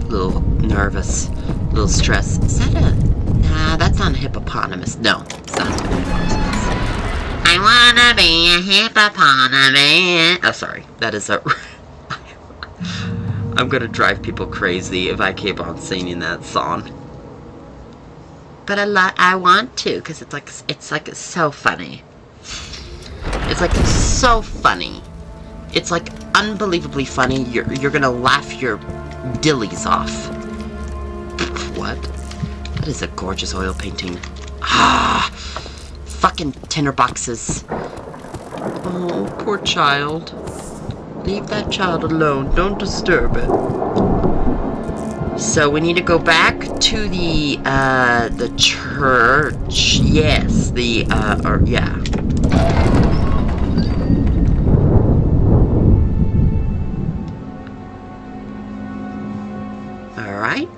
Speaker 1: little nervous, a little stressed. Is that a... Nah, that's not a hippopotamus. No, it's not a hippopotamus. I wanna be a hippopotamus. Oh, sorry. That is a... I'm gonna drive people crazy if I keep on singing that song. But I want to, because it's like so funny. It's like so funny. It's like unbelievably funny. You're gonna laugh your dillies off. What? That is a gorgeous oil painting. Ah, fucking tinderboxes. Oh, poor child. Leave that child alone. Don't disturb it. So we need to go back to the church. Yes, yeah. All right.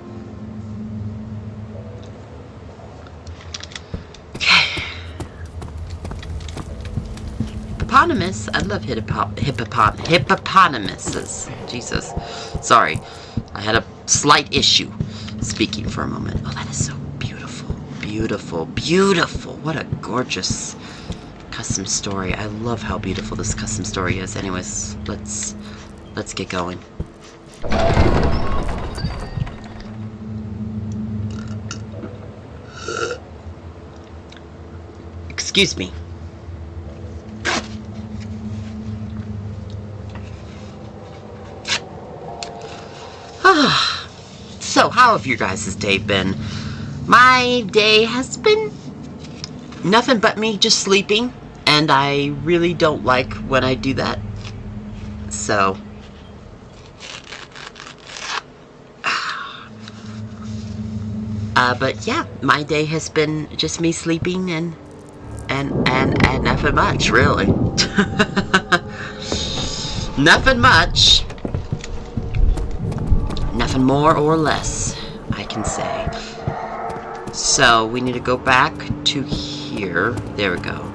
Speaker 1: Hippopotamus. I love hippopotamuses. Jesus. Sorry. I had a slight issue speaking for a moment. Oh, that is so beautiful. Beautiful. Beautiful. What a gorgeous custom story. I love how beautiful this custom story is. Anyways, let's get going. Excuse me. So, how have your guys' day been? My day has been nothing but me just sleeping, and I really don't like when I do that. So, but yeah, my day has been just me sleeping and nothing much, really. Nothing much. Nothing more or less, I can say. So, we need to go back to here. There we go.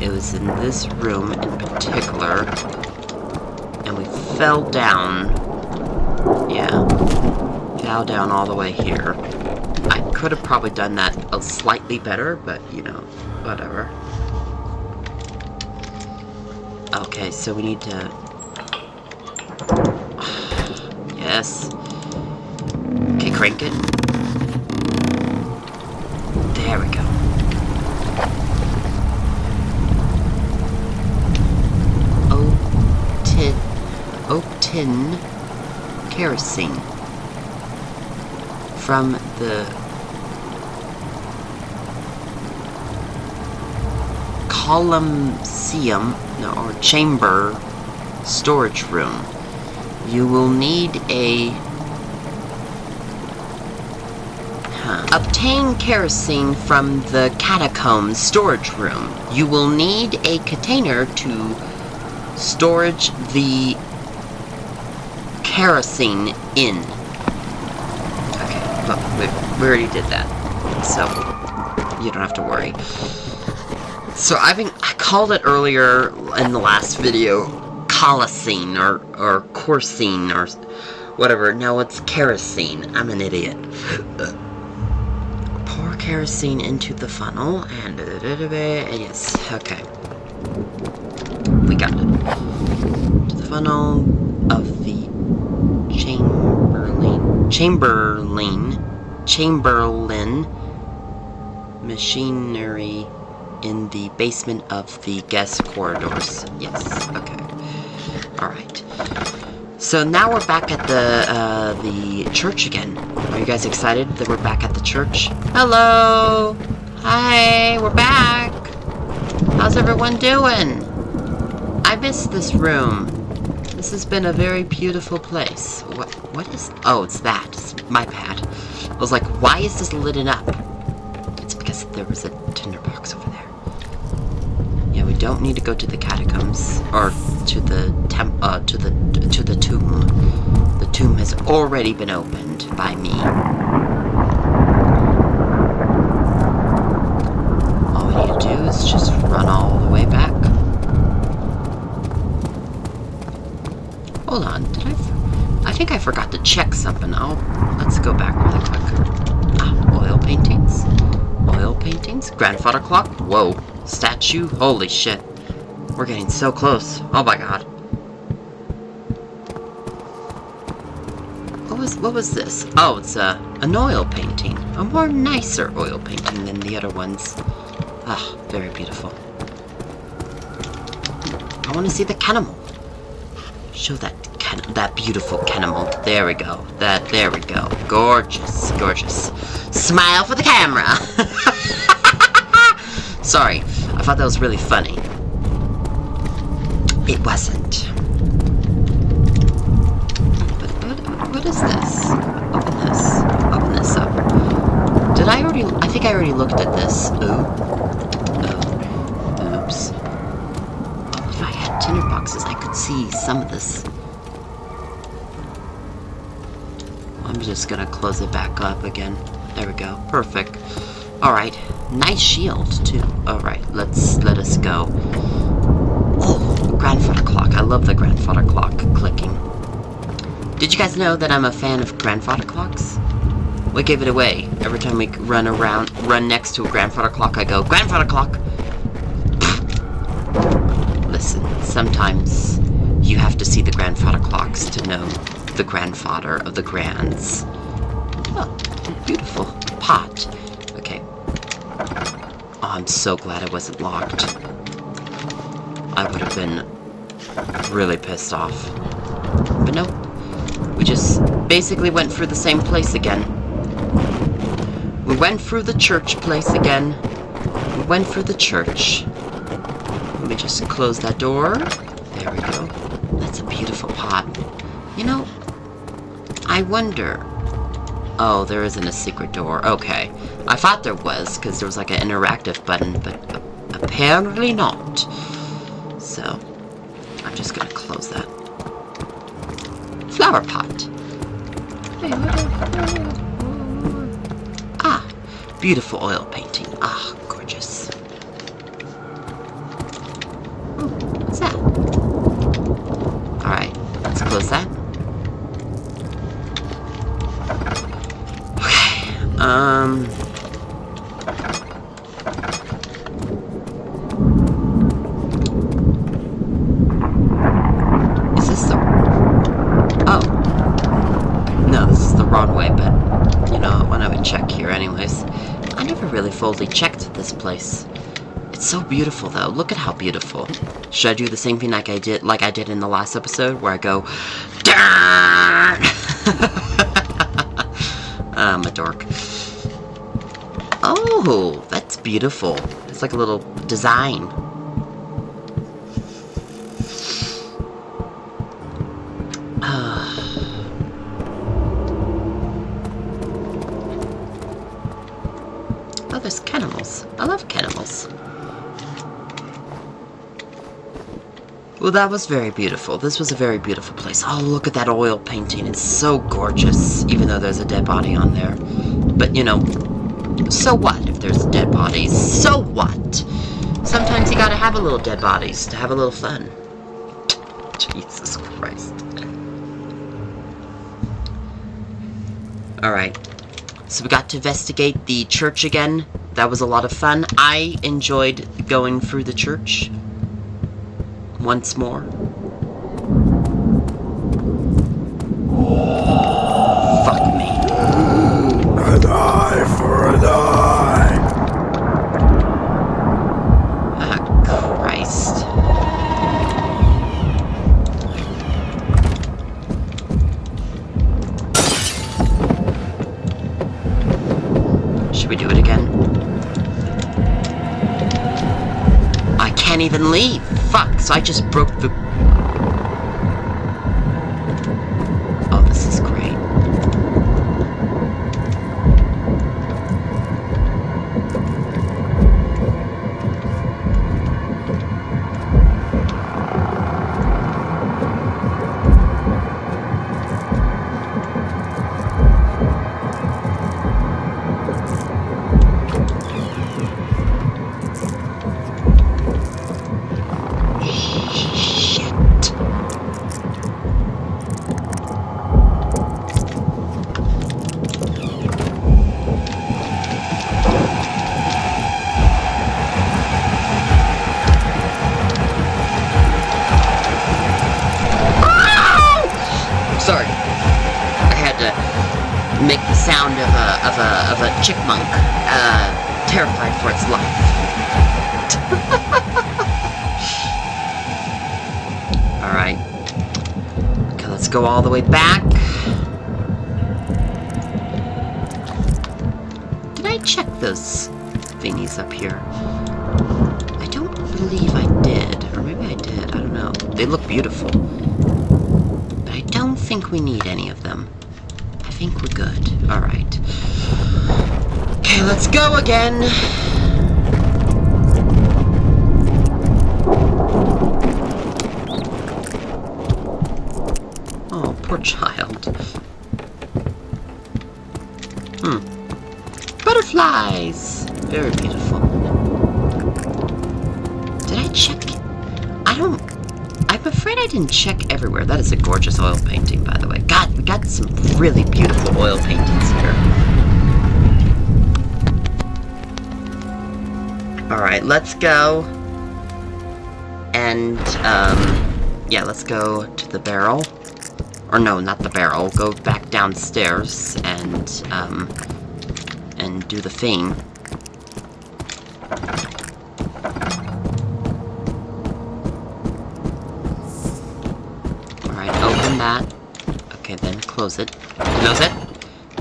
Speaker 1: It was in this room in particular. And we fell down. Yeah. Fell down all the way here. I could have probably done that slightly better, but, you know, whatever. Okay, so we need to... Yes. Okay, crank it. There we go. Oak tin kerosene from the Columcium, no, or chamber storage room. You will need a... Obtain kerosene from the catacombs storage room. You will need a container to storage the kerosene in. Okay, but we already did that, so you don't have to worry. So I called it earlier in the last video colosine or coursine or whatever. No, it's kerosene. I'm an idiot. Pour kerosene into the funnel and yes, okay. We got it. To the funnel of the Chamberlain machinery in the basement of the guest corridors. Yes, okay. Alright. So now we're back at the church again. Are you guys excited that we're back at the church? Hello! Hi, we're back! How's everyone doing? I missed this room. This has been a very beautiful place. What is... Oh, it's that. It's my bad. I was like, why is this lit up? It's because there was a tinderbox over there. Yeah, we don't need to go to the catacombs. Or to the to the tomb. The tomb has already been opened by me. All we need to do is just run all the way back. Hold on, I think I forgot to check something. Let's go back really quick. Oil paintings. Oil paintings. Grandfather clock. Whoa. Statue. Holy shit. We're getting so close. Oh my god. What was this? Oh, it's an oil painting. A more nicer oil painting than the other ones. Ah, very beautiful. I want to see the cannibal. Show that beautiful cannibal. There we go. There we go. Gorgeous, gorgeous. Smile for the camera. Sorry, I thought that was really funny. It wasn't. What is this? Open this. Open this up. Did I already... I think I already looked at this. Ooh. Oh. Oops. If I had tinder boxes, I could see some of this. I'm just gonna close it back up again. There we go. Perfect. Alright. Nice shield, too. Alright, let us go. Oh, grandfather clock. I love the grandfather clock clicking. Did you guys know that I'm a fan of grandfather clocks? We gave it away. Every time we run next to a grandfather clock, I go, grandfather clock! Listen, sometimes you have to see the grandfather clocks to know the grandfather of the grands. Oh, beautiful pot. Okay. I'm so glad it wasn't locked. I would have been really pissed off. But no, we just basically went through the same place again. We went through the church place again. We went through the church. Let me just close that door. There we go. That's a beautiful pot. You know, I wonder... Oh, there isn't a secret door. Okay. I thought there was, because there was like an interactive button, but apparently not. So, I'm just gonna close that. Flower pot. Ah, beautiful oil painting. Ah, gorgeous. What's that? Alright, let's close that. Okay, is this the... Oh. No, this is the wrong way, but, you know, I want to check here anyways. I never really fully checked this place. It's so beautiful, though. Look at how beautiful. Should I do the same thing like I did in the last episode, where I go, darn! I'm a dork. Oh, that's beautiful. It's like a little design. Oh, there's cannibals. I love cannibals. Well, that was very beautiful. This was a very beautiful place. Oh, look at that oil painting. It's so gorgeous, even though there's a dead body on there. But, you know, so what if there's dead bodies? So what? Sometimes you gotta have a little dead bodies to have a little fun. Jesus Christ. Alright. So we got to investigate the church again. That was a lot of fun. I enjoyed going through the church once more. Fuck me.
Speaker 2: An eye for an eye.
Speaker 1: Ah, Christ. Should we do it again? I can't even leave. Fuck, so I just broke the... Oh, this is great. Sorry, I had to make the sound of a chipmunk, terrified for its life. All right, okay, let's go all the way back. Did I check those thingies up here? I don't believe I did, or maybe I did. I don't know. They look beautiful. I don't think we need any of them. I think we're good. Alright. Okay, let's go again. Oh, poor child. Butterflies! Very beautiful. Did I check? I'm afraid I didn't check everywhere. That is a gorgeous oil painting, by the way. God, we got some really beautiful oil paintings here. Alright, let's go. And, yeah, let's go to the barrel. Or no, not the barrel. Go back downstairs and do the thing. that. Okay, then close it. Close it.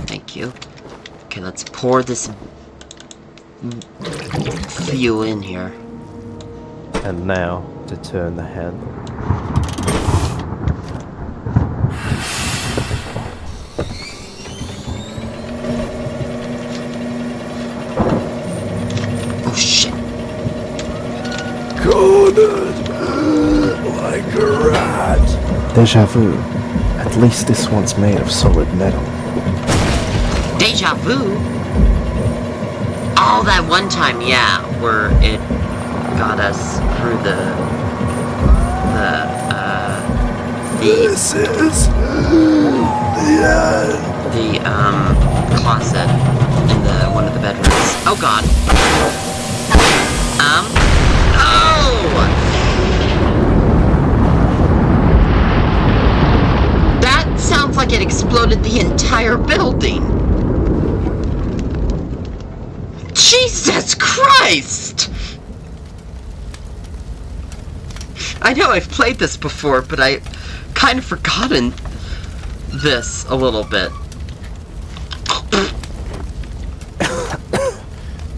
Speaker 1: Thank you. Okay, let's pour this fuel in here.
Speaker 4: And now to turn the handle.
Speaker 1: Oh shit.
Speaker 2: Cornered like a rat.
Speaker 4: Deja vu. At least this one's made of solid metal.
Speaker 1: Deja vu? Oh, that one time, yeah, where it got us through the
Speaker 2: This is the end.
Speaker 1: closet in one of the bedrooms. Oh god. Oh! That sounds like it exploded the entire building. Jesus Christ! I know I've played this before, but I kind of forgotten this a little bit.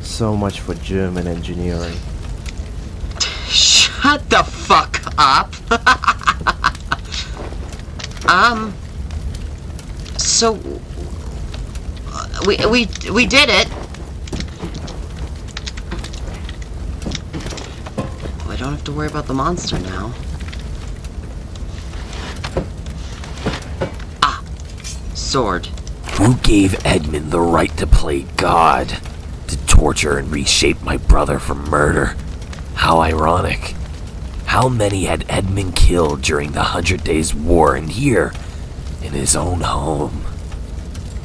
Speaker 4: So much for German engineering.
Speaker 1: Shut the fuck up. So we did it. I don't have to worry about the monster now. Ah, sword.
Speaker 5: Who gave Edmund the right to play God? To torture and reshape my brother for murder? How ironic. How many had Edmund killed during the 100 Days War, and here, in his own home?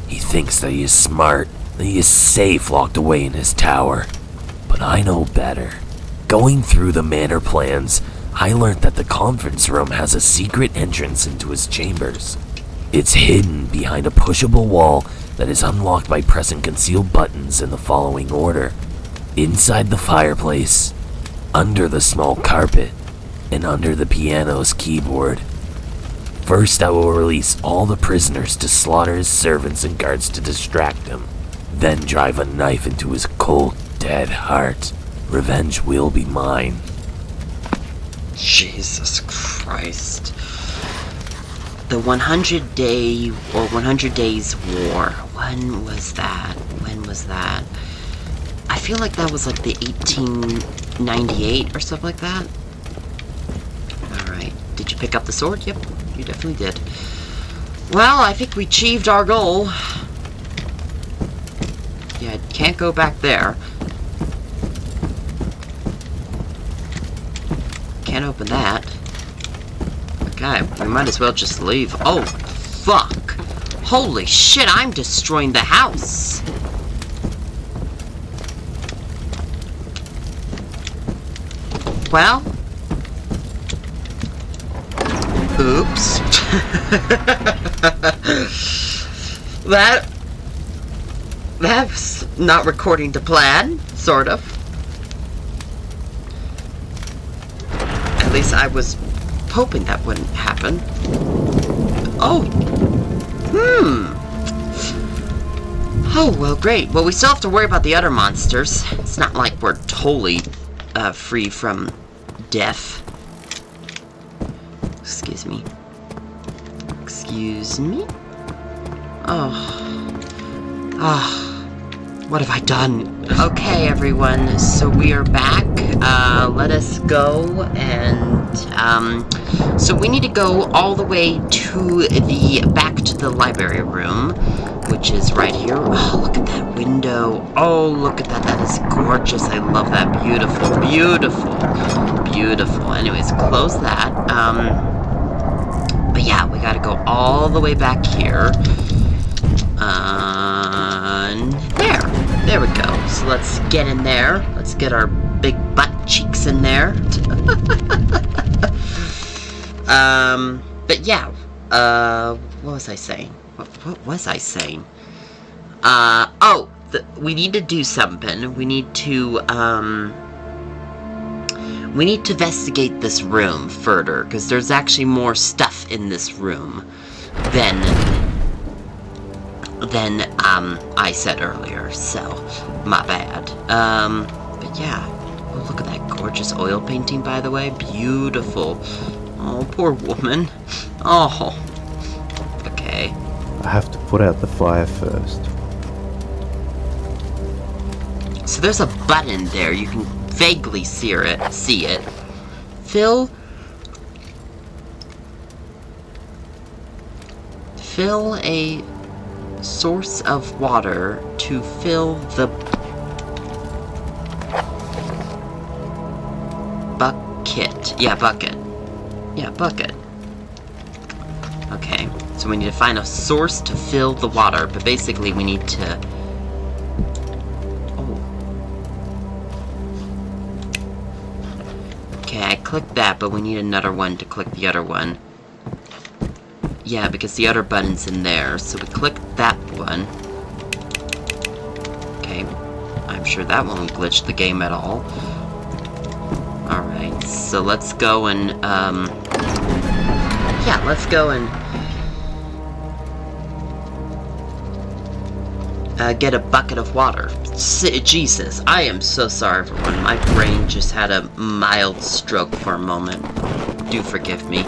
Speaker 5: He thinks that he is smart, that he is safe locked away in his tower. But I know better. Going through the manor plans, I learned that the conference room has a secret entrance into his chambers. It's hidden behind a pushable wall that is unlocked by pressing concealed buttons in the following order. Inside the fireplace, under the small carpet, and under the piano's keyboard. First, I will release all the prisoners to slaughter his servants and guards to distract him. Then drive a knife into his cold, dead heart. Revenge will be mine.
Speaker 1: Jesus Christ. The 100 Day or 100 Days War. When was that? When was that? I feel like that was like the 1898 or stuff like that. Alright. Did you pick up the sword? Yep, you definitely did. Well, I think we achieved our goal. Yeah, can't go back there. Can't open that. Okay, we might as well just leave. Oh, fuck. Holy shit, I'm destroying the house. Well. Oops. That's not recording to plan, sort of. At least I was hoping that wouldn't happen. Oh. Oh, well, great. Well, we still have to worry about the other monsters. It's not like we're totally free from death. Excuse me. Excuse me? What have I done? Okay, everyone, so we are back. Let us go, and, so we need to go all the way to back to the library room, which is right here. Oh, look at that window. Oh, look at that. That is gorgeous. I love that. Beautiful, beautiful, beautiful. Anyways, close that. But yeah, we gotta go all the way back here. There we go. So let's get in there. Let's get our big butt cheeks in there. But yeah. What was I saying? What was I saying? We need to do something. We need We need to investigate this room further, because there's actually more stuff in this room than I said earlier, so my bad. But yeah. Oh, look at that gorgeous oil painting, by the way. Beautiful. Oh, poor woman. Oh. Okay.
Speaker 4: I have to put out the fire first.
Speaker 1: So there's a button there. You can vaguely see it. Fill a source of water to fill the bucket. Yeah, bucket. Yeah, bucket. Okay, so we need to find a source to fill the water, but basically we need to... Oh. Okay, I clicked that, but we need another one to click the other one. Yeah, because the other button's in there, so we click that one. Okay, I'm sure that won't glitch the game at all. Alright, so let's go and, yeah, let's go and get a bucket of water. Jesus, I am so sorry, everyone. My brain just had a mild stroke for a moment. Do forgive me.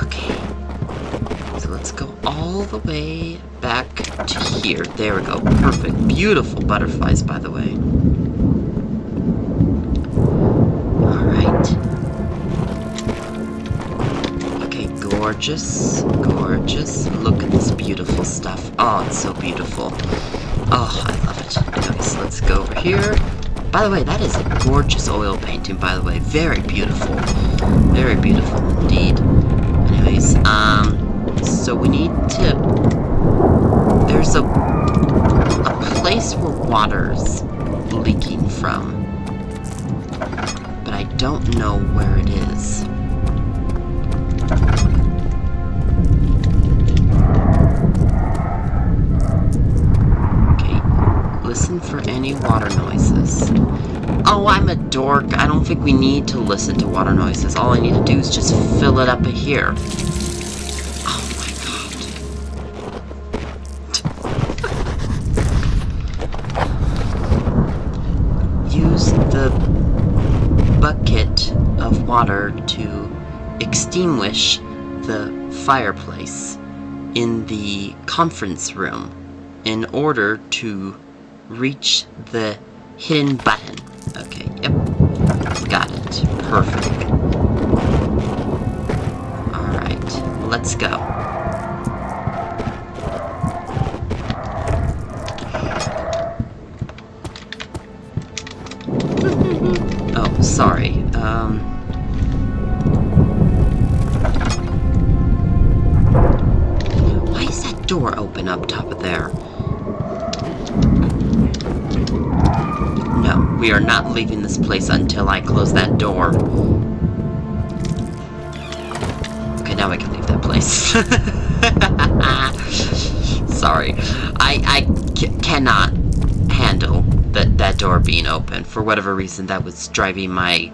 Speaker 1: Okay. So let's go all the way back to here. There we go. Perfect. Beautiful butterflies, by the way. Alright. Okay, gorgeous. Gorgeous. Look at this beautiful stuff. Oh, it's so beautiful. Oh, I love it. Anyways, let's go over here. By the way, that is a gorgeous oil painting, by the way. Very beautiful. Very beautiful indeed. Anyways, so we need to... There's a place where water's leaking from. But I don't know where it is. Okay, listen for any water noises. Oh, I'm a dork. I don't think we need to listen to water noises. All I need to do is just fill it up here. Oh my god. Use the bucket of water to extinguish the fireplace in the conference room in order to reach the hidden button. Okay, yep. Got it. Perfect. Alright, let's go. Oh, sorry. Why is that door open up top of there? No, we are not leaving this place until I close that door. Okay, now I can leave that place. Sorry. I cannot handle that door being open. For whatever reason, that was driving my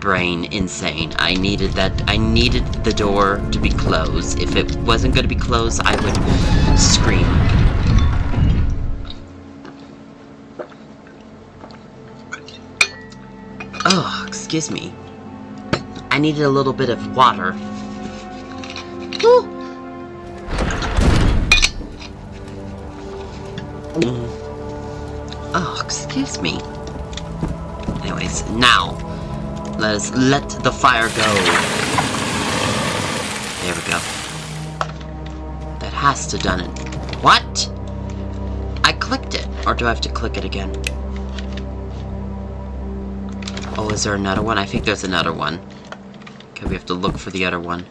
Speaker 1: brain insane. I needed the door to be closed. If it wasn't going to be closed, I would scream. Oh, excuse me. I needed a little bit of water. Woo. Oh, excuse me. Anyways, now, let's let the fire go. There we go. That has to done it. What? I clicked it. Or do I have to click it again? Oh, is there another one? I think there's another one. Okay, we have to look for the other one.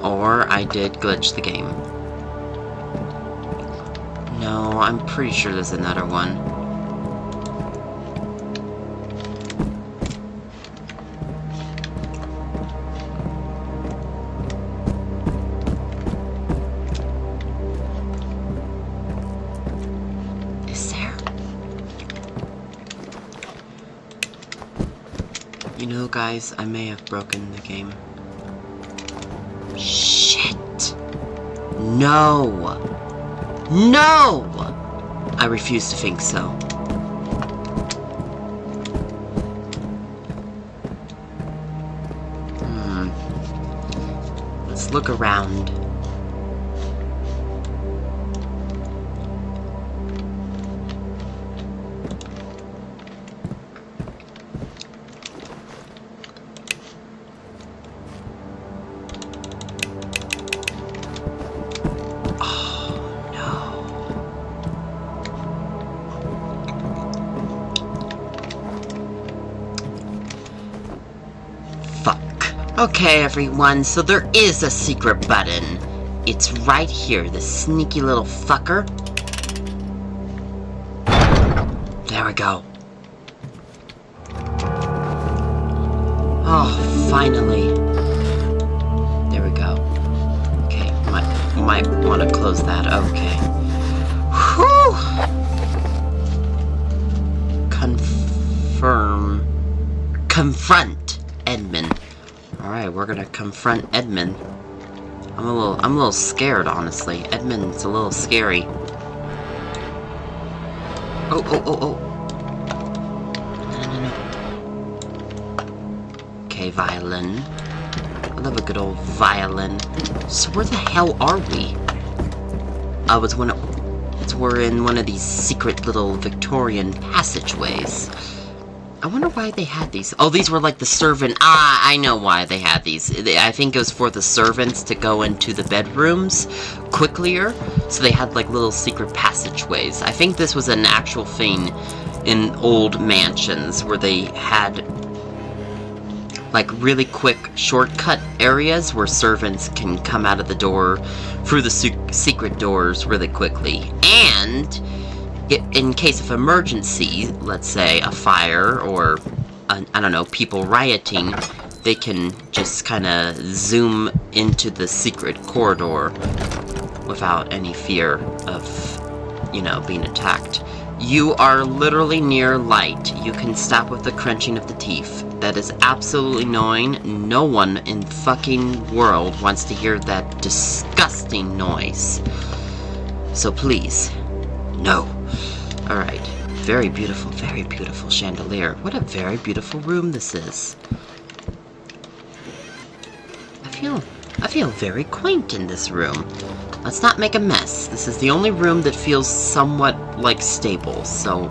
Speaker 1: Or I did glitch the game. No, I'm pretty sure there's another one. know, guys, I may have broken the game. Shit! No! No! I refuse to think so. Let's look around. Okay, everyone, so there is a secret button. It's right here, this sneaky little fucker. There we go. Oh, finally. There we go. Okay, might want to close that. Okay. Whew! Confront Edmund. Alright, we're gonna confront Edmund. I'm a little scared, honestly. Edmund's a little scary. Oh. No. Okay, violin. I love a good old violin. So where the hell are we? We're in one of these secret little Victorian passageways. I wonder why they had these. Oh, these were like the servant. I know why they had these. I think it was for the servants to go into the bedrooms quicker. So they had like little secret passageways. I think this was an actual thing in old mansions where they had like really quick shortcut areas where servants can come out of the door through the secret doors really quickly. And in case of emergency, let's say a fire or, I don't know, people rioting, they can just kind of zoom into the secret corridor without any fear of, you know, being attacked. You are literally near light. You can stop with the crunching of the teeth. That is absolutely annoying. No one in the fucking world wants to hear that disgusting noise. So please, no. Alright, very beautiful chandelier. What a very beautiful room this is. I feel very quaint in this room. Let's not make a mess. This is the only room that feels somewhat like stable, so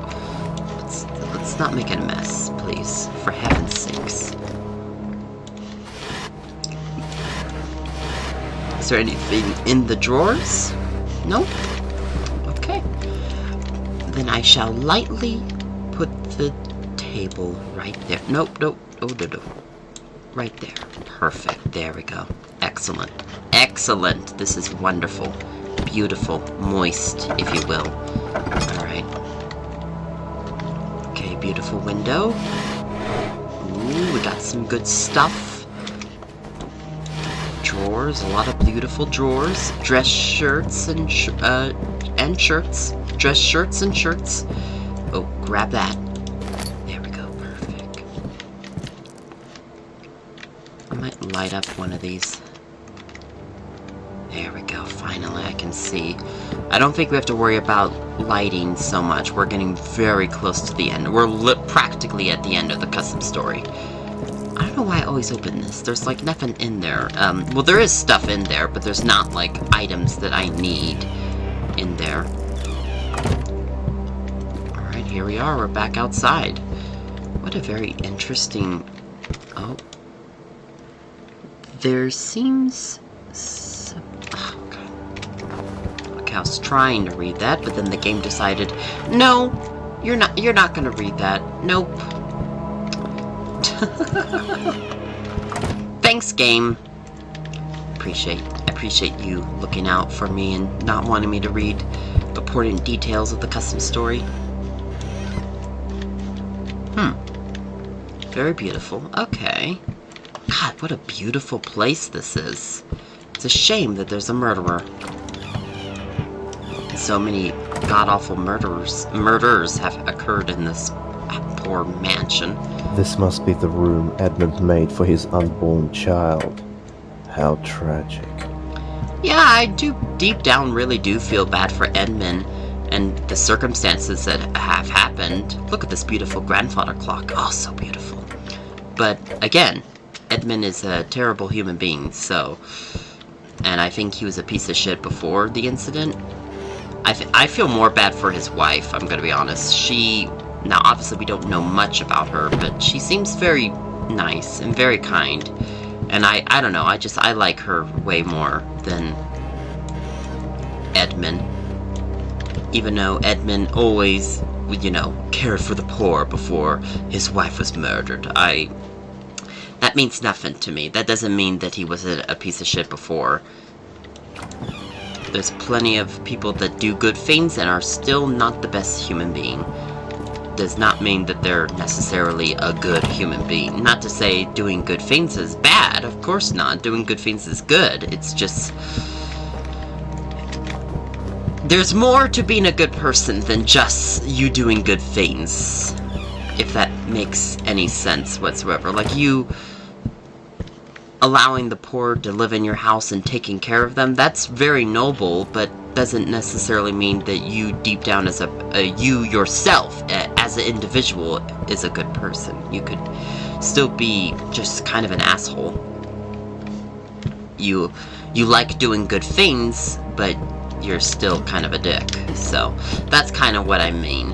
Speaker 1: let's not make it a mess, please, for heaven's sakes. Is there anything in the drawers? Nope. Okay. Then I shall lightly put the table right there. Nope. Oh, no. Right there. Perfect. There we go. Excellent. Excellent. This is wonderful. Beautiful. Moist, if you will. Alright. Okay, beautiful window. Ooh, we got some good stuff. Drawers. A lot of beautiful drawers. Dress shirts and shirts. Dress shirts and shirts. Oh, grab that. There we go. Perfect. I might light up one of these. There we go. Finally, I can see. I don't think we have to worry about lighting so much. We're getting very close to the end. We're practically at the end of the custom story. I don't know why I always open this. There's like nothing in there. Well, there is stuff in there, but there's not like items that I need in there. Alright, here we are. We're back outside. What a very interesting... Oh. There seems... Oh, God. Okay, I was trying to read that, but then the game decided, no, you're not gonna read that. Nope. Thanks, game. Appreciate you looking out for me and not wanting me to read important details of the custom story. Very beautiful. Okay. God, what a beautiful place this is. It's a shame that there's a murderer. So many god-awful murders have occurred in this poor mansion.
Speaker 4: This must be the room Edmund made for his unborn child. How tragic.
Speaker 1: Yeah, I do deep down really do feel bad for Edmund and the circumstances that have happened. Look at this beautiful grandfather clock. Oh, so beautiful. But again, Edmund is a terrible human being, so... And I think he was a piece of shit before the incident. I feel more bad for his wife, I'm gonna be honest. Now obviously we don't know much about her, but she seems very nice and very kind. And I don't know, I like her way more than Edmund. Even though Edmund always, cared for the poor before his wife was murdered. That means nothing to me. That doesn't mean that he was a piece of shit before. There's plenty of people that do good things and are still not the best human being. Does not mean that they're necessarily a good human being. Not to say doing good things is bad, of course not. Doing good things is good. It's just... There's more to being a good person than just you doing good things. If that makes any sense whatsoever. Like you allowing the poor to live in your house and taking care of them, that's very noble, but doesn't necessarily mean that you deep down as you yourself as an individual is a good person. You could still be just kind of an asshole. You like doing good things, but you're still kind of a dick. So that's kind of what I mean.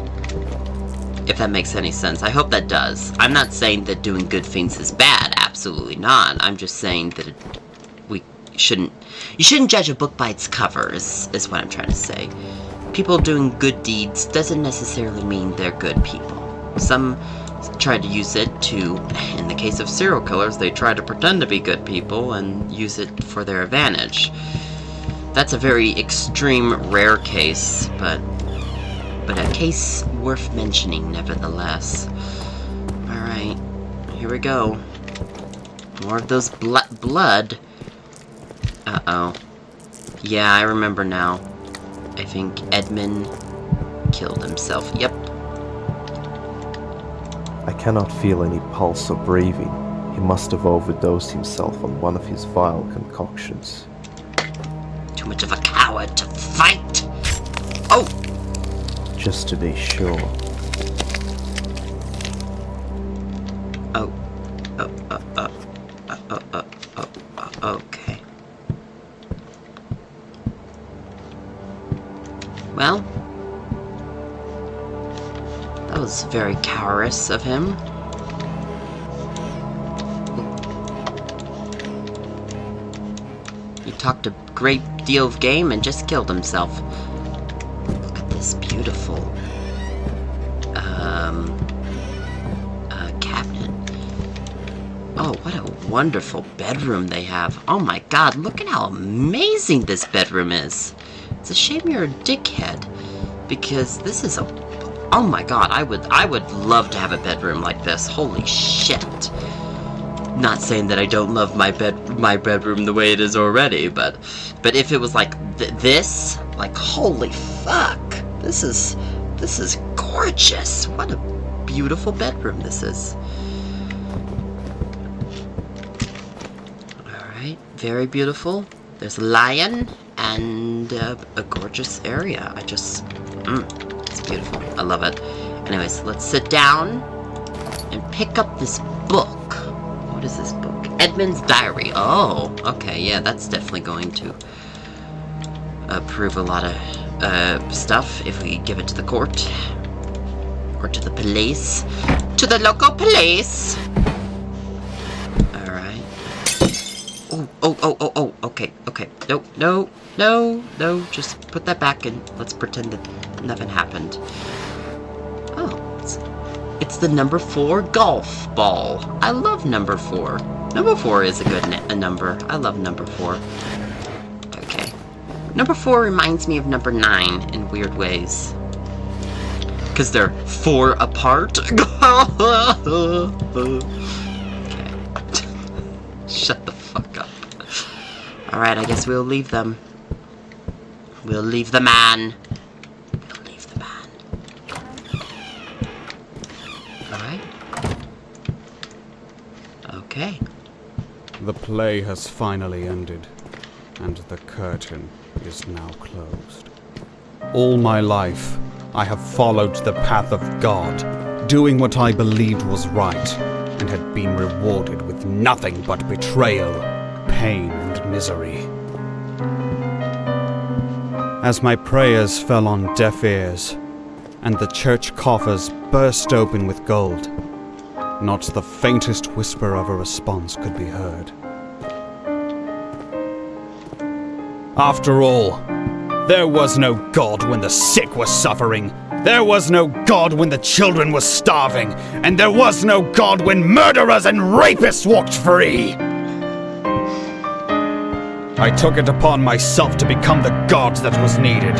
Speaker 1: If that makes any sense. I hope that does. I'm not saying that doing good things is bad. Absolutely not. I'm just saying that you shouldn't judge a book by its cover, is what I'm trying to say. People doing good deeds doesn't necessarily mean they're good people. Some try to use it to, in the case of serial killers, they try to pretend to be good people and use it for their advantage. That's a very extreme, rare case, but a case worth mentioning nevertheless. Alright, here we go. More of those blood. Uh-oh. Yeah, I remember now. I think Edmund killed himself. Yep.
Speaker 4: I cannot feel any pulse or breathing. He must have overdosed himself on one of his vile concoctions.
Speaker 1: Too much of a coward to fight! Oh!
Speaker 4: Just to be sure.
Speaker 1: Oh. Okay. Well, that was very cowardice of him. He talked a great deal of game and just killed himself. Look at this beautiful cabinet. Oh, what a wonderful bedroom they have. Oh my god, look at how amazing this bedroom is. It's a shame you're a dickhead, because this is oh my god, I would love to have a bedroom like this. Holy shit. Not saying that I don't love my bedroom the way it is already, but if it was like this, like holy fuck. This is gorgeous. What a beautiful bedroom this is. Alright, very beautiful. There's a lion and a gorgeous area. It's beautiful. I love it. Anyways, let's sit down and pick up this book. What is this book? Edmund's Diary. Oh, okay, yeah, that's definitely going to prove a lot of stuff if we give it to the court. Or to the police. To the local police! Alright. Oh, okay. No, just put that back and let's pretend that nothing happened. Oh, it's the number 4 golf ball. I love number 4. Number 4 is a good number. I love number 4. Okay. Number 4 reminds me of number 9 in weird ways. Because they're 4 apart. Okay. Shut the fuck up. Alright, I guess we'll leave them. We'll leave the man. Alright. Okay.
Speaker 3: The play has finally ended, and the curtain is now closed. All my life, I have followed the path of God, doing what I believed was right, and had been rewarded with nothing but betrayal, pain, and misery. As my prayers fell on deaf ears, and the church coffers burst open with gold, not the faintest whisper of a response could be heard. After all, there was no God when the sick were suffering, there was no God when the children were starving, and there was no God when murderers and rapists walked free! I took it upon myself to become the God that was needed.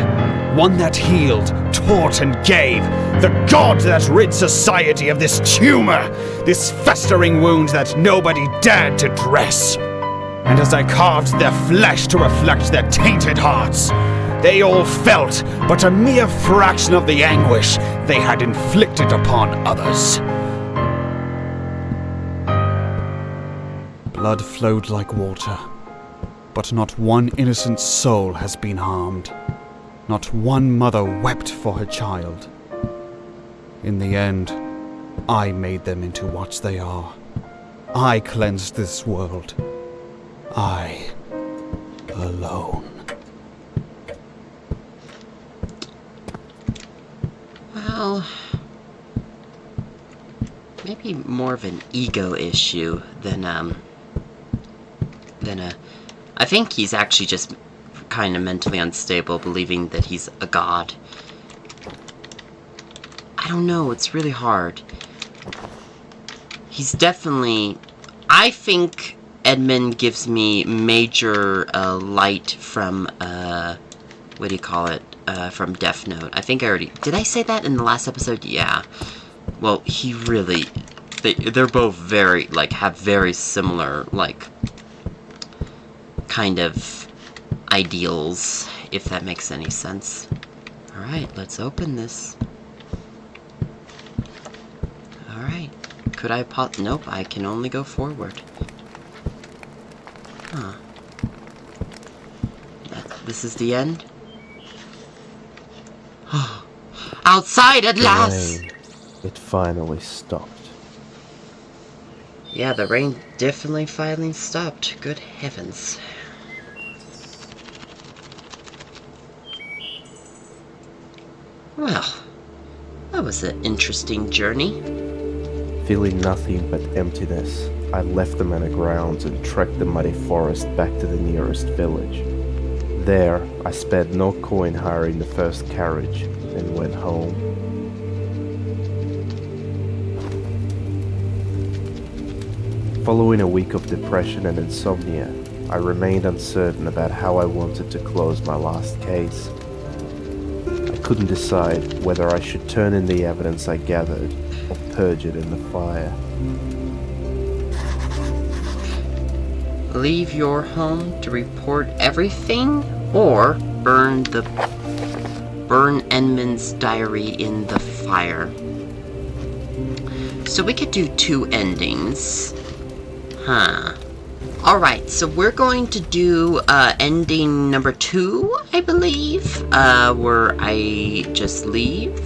Speaker 3: One that healed, taught, and gave. The God that rid society of this tumor, this festering wound that nobody dared to dress. And as I carved their flesh to reflect their tainted hearts, they all felt but a mere fraction of the anguish they had inflicted upon others. Blood flowed like water, but not one innocent soul has been harmed. Not one mother wept for her child. In the end, I made them into what they are. I cleansed this world. I alone.
Speaker 1: Well, maybe more of an ego issue than I think he's actually just kind of mentally unstable, believing that he's a god. I don't know, it's really hard. He's definitely... I think Edmund gives me major light from, what do you call it? From Death Note. I think I already... Did I say that in the last episode? Yeah. Well, he really... They're both very, like, have very similar, like, kind of ideals, if that makes any sense. Alright, let's open this. Alright. Could I pop? Nope, I can only go forward. Huh. This is the end? Outside at last!
Speaker 4: Rain. It finally stopped.
Speaker 1: Yeah, the rain definitely finally stopped. Good heavens. Well, that was an interesting journey.
Speaker 4: Feeling nothing but emptiness, I left the manor grounds and trekked the muddy forest back to the nearest village. There, I spent no coin hiring the first carriage and went home. Following a week of depression and insomnia, I remained uncertain about how I wanted to close my last case. I couldn't decide whether I should turn in the evidence I gathered or purge it in the fire.
Speaker 1: Leave your home to report everything, or burn Edmund's diary in the fire. So we could do two endings. Huh. Alright, so we're going to do ending number 2, I believe, where I just leave.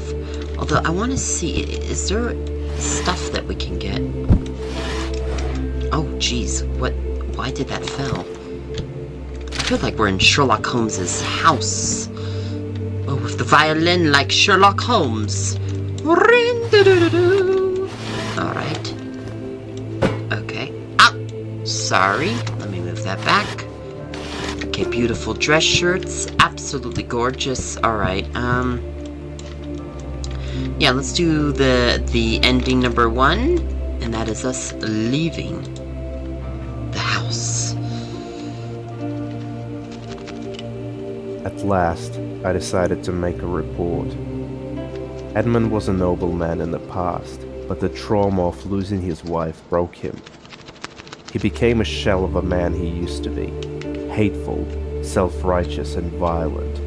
Speaker 1: Although I want to see, is there stuff that we can get? Oh, jeez, what? Why did that fail? I feel like we're in Sherlock Holmes's house. Oh, with the violin like Sherlock Holmes. Alright. Okay. Ah! Sorry. Let me move that back. Okay, beautiful dress shirts. Absolutely gorgeous. Alright, yeah, let's do the ending number 1. And that is us leaving the house.
Speaker 4: At last, I decided to make a report. Edmund was a noble man in the past, but the trauma of losing his wife broke him. He became a shell of a man he used to be, hateful, self-righteous, and violent.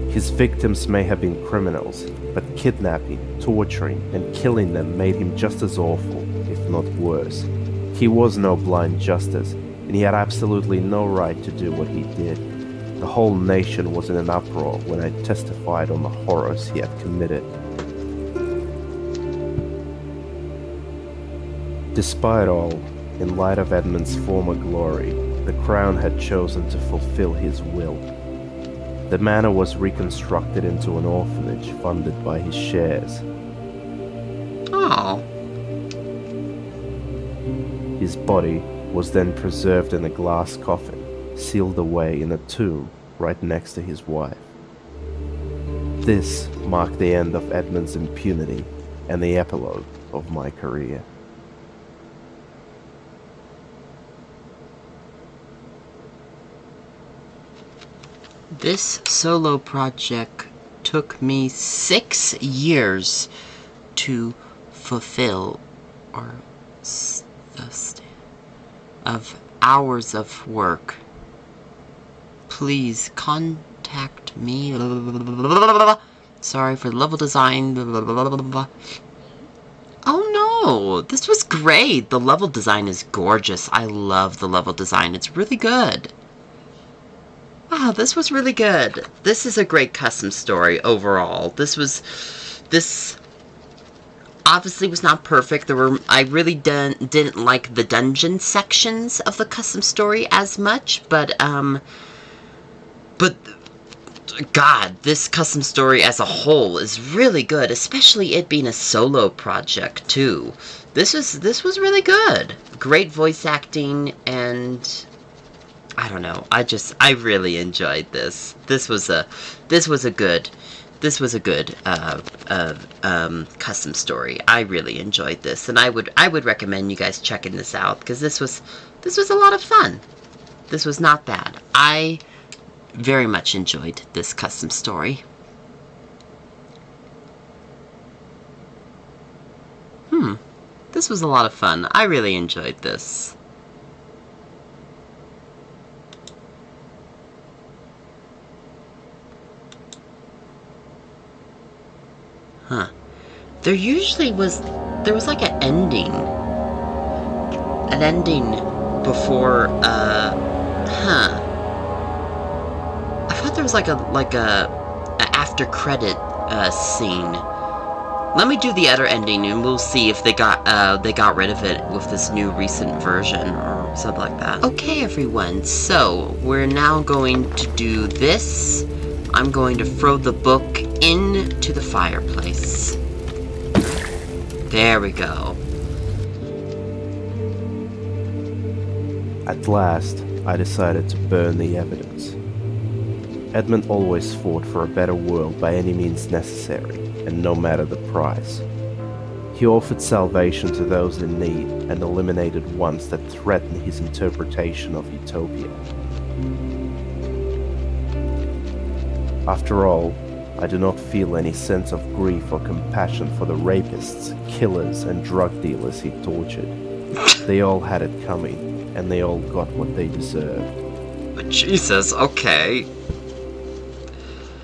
Speaker 4: His victims may have been criminals, but kidnapping, torturing, and killing them made him just as awful, if not worse. He was no blind justice, and he had absolutely no right to do what he did. The whole nation was in an uproar when I testified on the horrors he had committed. Despite all, in light of Edmund's former glory, the Crown had chosen to fulfill his will. The manor was reconstructed into an orphanage funded by his shares.
Speaker 1: Oh.
Speaker 4: His body was then preserved in a glass coffin, sealed away in a tomb right next to his wife. This marked the end of Edmund's impunity and the epilogue of my career.
Speaker 1: This solo project took me 6 years to fulfill, or of hours of work. Please contact me. Sorry for the level design. Oh no, this was great. The level design is gorgeous. I love the level design. It's really good. Wow, this was really good. This is a great custom story overall. This obviously was not perfect. I really didn't like the dungeon sections of the custom story as much, but God, this custom story as a whole is really good, especially it being a solo project too. This was really good. Great voice acting, and I don't know. I really enjoyed this. This was a good custom story. I really enjoyed this, and I would recommend you guys checking this out, because this was a lot of fun. This was not bad. I very much enjoyed this custom story. This was a lot of fun. I really enjoyed this. There was like an ending before, I thought there was like a after credit, scene. Let me do the other ending and we'll see if they got rid of it with this new recent version or something like that. Okay everyone, so we're now going to do this. I'm going to throw the book into the fireplace. There we go.
Speaker 4: At last, I decided to burn the evidence. Edmund always fought for a better world by any means necessary, and no matter the price. He offered salvation to those in need and eliminated ones that threatened his interpretation of utopia. After all, I do not feel any sense of grief or compassion for the rapists, killers, and drug dealers he tortured. They all had it coming, and they all got what they deserved.
Speaker 1: Jesus, okay.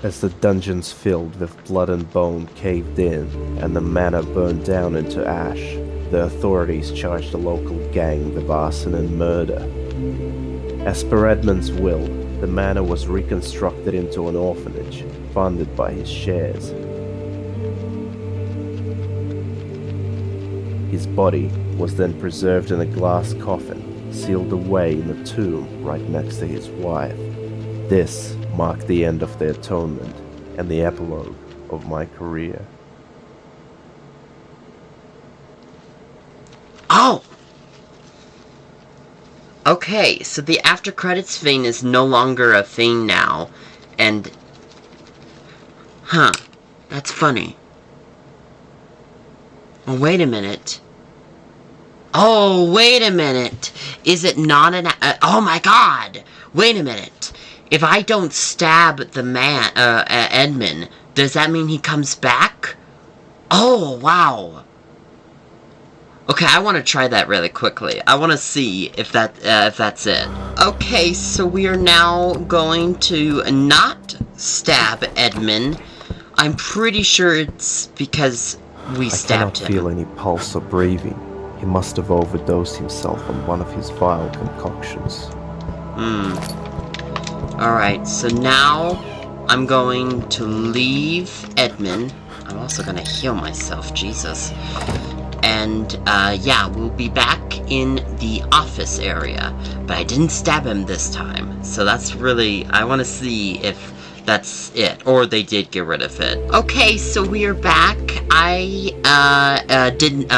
Speaker 4: As the dungeons filled with blood and bone caved in, and the manor burned down into ash, the authorities charged the local gang with arson and murder. As per Edmund's will, the manor was reconstructed into an orphanage, funded by his shares. His body was then preserved in a glass coffin, sealed away in a tomb right next to his wife. This marked the end of the atonement and the epilogue of my career.
Speaker 1: Oh! Okay, so the after credits thing is no longer a thing now, and... that's funny. Oh, wait a minute. Oh, wait a minute. Is it not an... oh my god! Wait a minute. If I don't stab the man, Edmund, does that mean he comes back? Oh, wow. Okay, I want to try that really quickly. I want to see if that's it. Okay, so we are now going to not stab Edmund. I'm pretty sure it's because we stabbed
Speaker 4: I cannot
Speaker 1: him.
Speaker 4: feel any pulse or breathing. He must have overdosed himself on one of his vile concoctions.
Speaker 1: Alright, so now I'm going to leave Edmund. I'm also gonna heal myself, Jesus. And, yeah, we'll be back in the office area. But I didn't stab him this time. So that's really... I want to see if that's it. Or they did get rid of it. Okay, so we are back. I, didn't,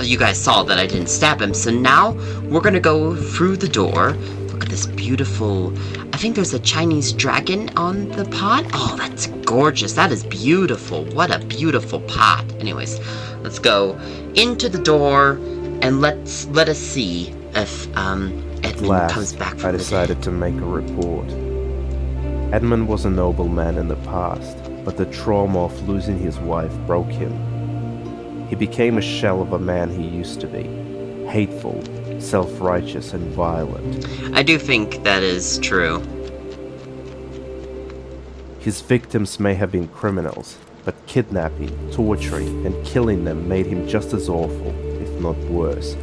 Speaker 1: you guys saw that I didn't stab him. So now we're gonna go through the door. Look at this beautiful... I think there's a Chinese dragon on the pot. Oh, that's gorgeous. That is beautiful. What a beautiful pot. Anyways, let's go into the door and let us see if Edmund comes back from
Speaker 4: I
Speaker 1: the
Speaker 4: decided
Speaker 1: dead.
Speaker 4: to make a report. Edmund was a noble man in the past, but the trauma of losing his wife broke him. He became a shell of a man he used to be, hateful, self-righteous, and violent.
Speaker 1: I do think that is true.
Speaker 4: His victims may have been criminals, but kidnapping, torturing, and killing them made him just as awful, if not worse.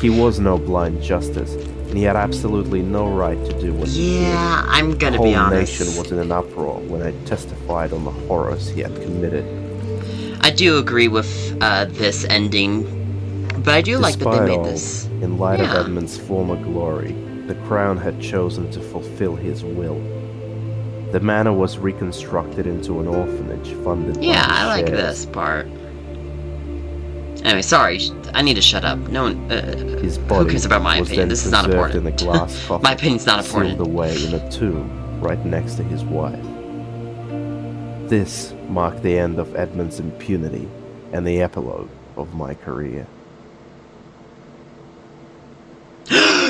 Speaker 4: He was no blind justice, and he had absolutely no right to do what he did.
Speaker 1: Yeah, I'm
Speaker 4: The
Speaker 1: gonna
Speaker 4: whole
Speaker 1: be honest.
Speaker 4: nation was in an uproar when I testified on the horrors he had committed.
Speaker 1: I do agree with this ending, but I do like that they
Speaker 4: Despite
Speaker 1: made
Speaker 4: all,
Speaker 1: this.
Speaker 4: in light
Speaker 1: Yeah.
Speaker 4: of Edmund's former glory, the Crown had chosen to fulfill his will. The manor was reconstructed into an orphanage funded by
Speaker 1: Yeah,
Speaker 4: his
Speaker 1: I like
Speaker 4: shares.
Speaker 1: this part. Anyway, sorry, I need to shut up. No one,
Speaker 4: His
Speaker 1: who
Speaker 4: body
Speaker 1: cares about my
Speaker 4: was
Speaker 1: opinion?
Speaker 4: then
Speaker 1: This is not
Speaker 4: preserved
Speaker 1: important.
Speaker 4: in a glass coffin,
Speaker 1: My opinion's not
Speaker 4: sealed
Speaker 1: important.
Speaker 4: away in a tomb right next to his wife. This marked the end of Edmund's impunity and the epilogue of my career.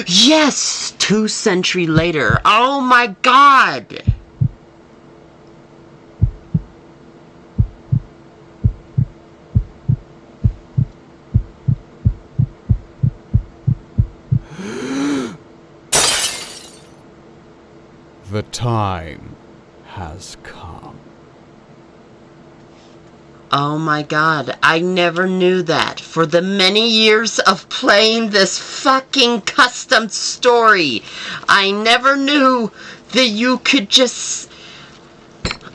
Speaker 1: Yes! 2 centuries later. Oh my god!
Speaker 3: The time has come.
Speaker 1: Oh my god, I never knew that. For the many years of playing this fucking custom story, I never knew that you could just...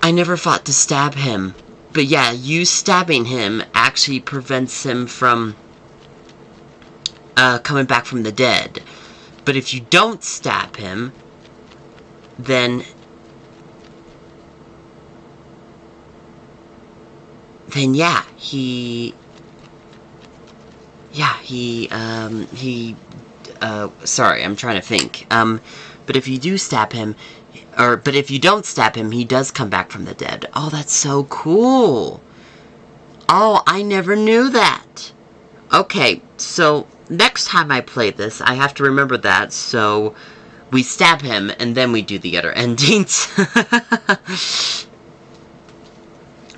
Speaker 1: I never thought to stab him. But yeah, you stabbing him actually prevents him from coming back from the dead. But if you don't stab him, then yeah, sorry, I'm trying to think. But if you do stab him, but if you don't stab him, he does come back from the dead. Oh, that's so cool. Oh, I never knew that. Okay, so next time I play this, I have to remember that, so we stab him, and then we do the other endings.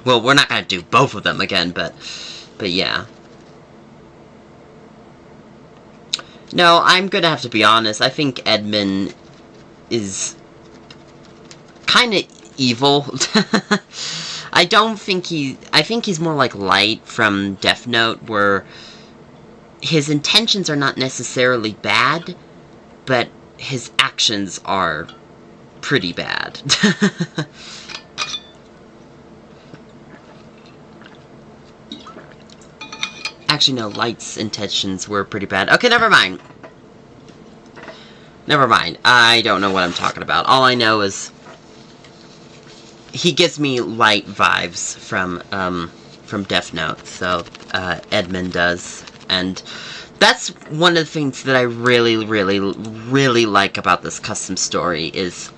Speaker 1: Well, we're not gonna do both of them again, but yeah. No, I'm gonna have to be honest. I think Edmund is kind of evil. I think he's more like Light from Death Note, where his intentions are not necessarily bad, but his actions are pretty bad. Actually, no, Light's intentions were pretty bad. Okay, never mind. Never mind. I don't know what I'm talking about. All I know is he gives me Light vibes from Death Note. So Edmund does, and that's one of the things that I really, really, really like about this custom story is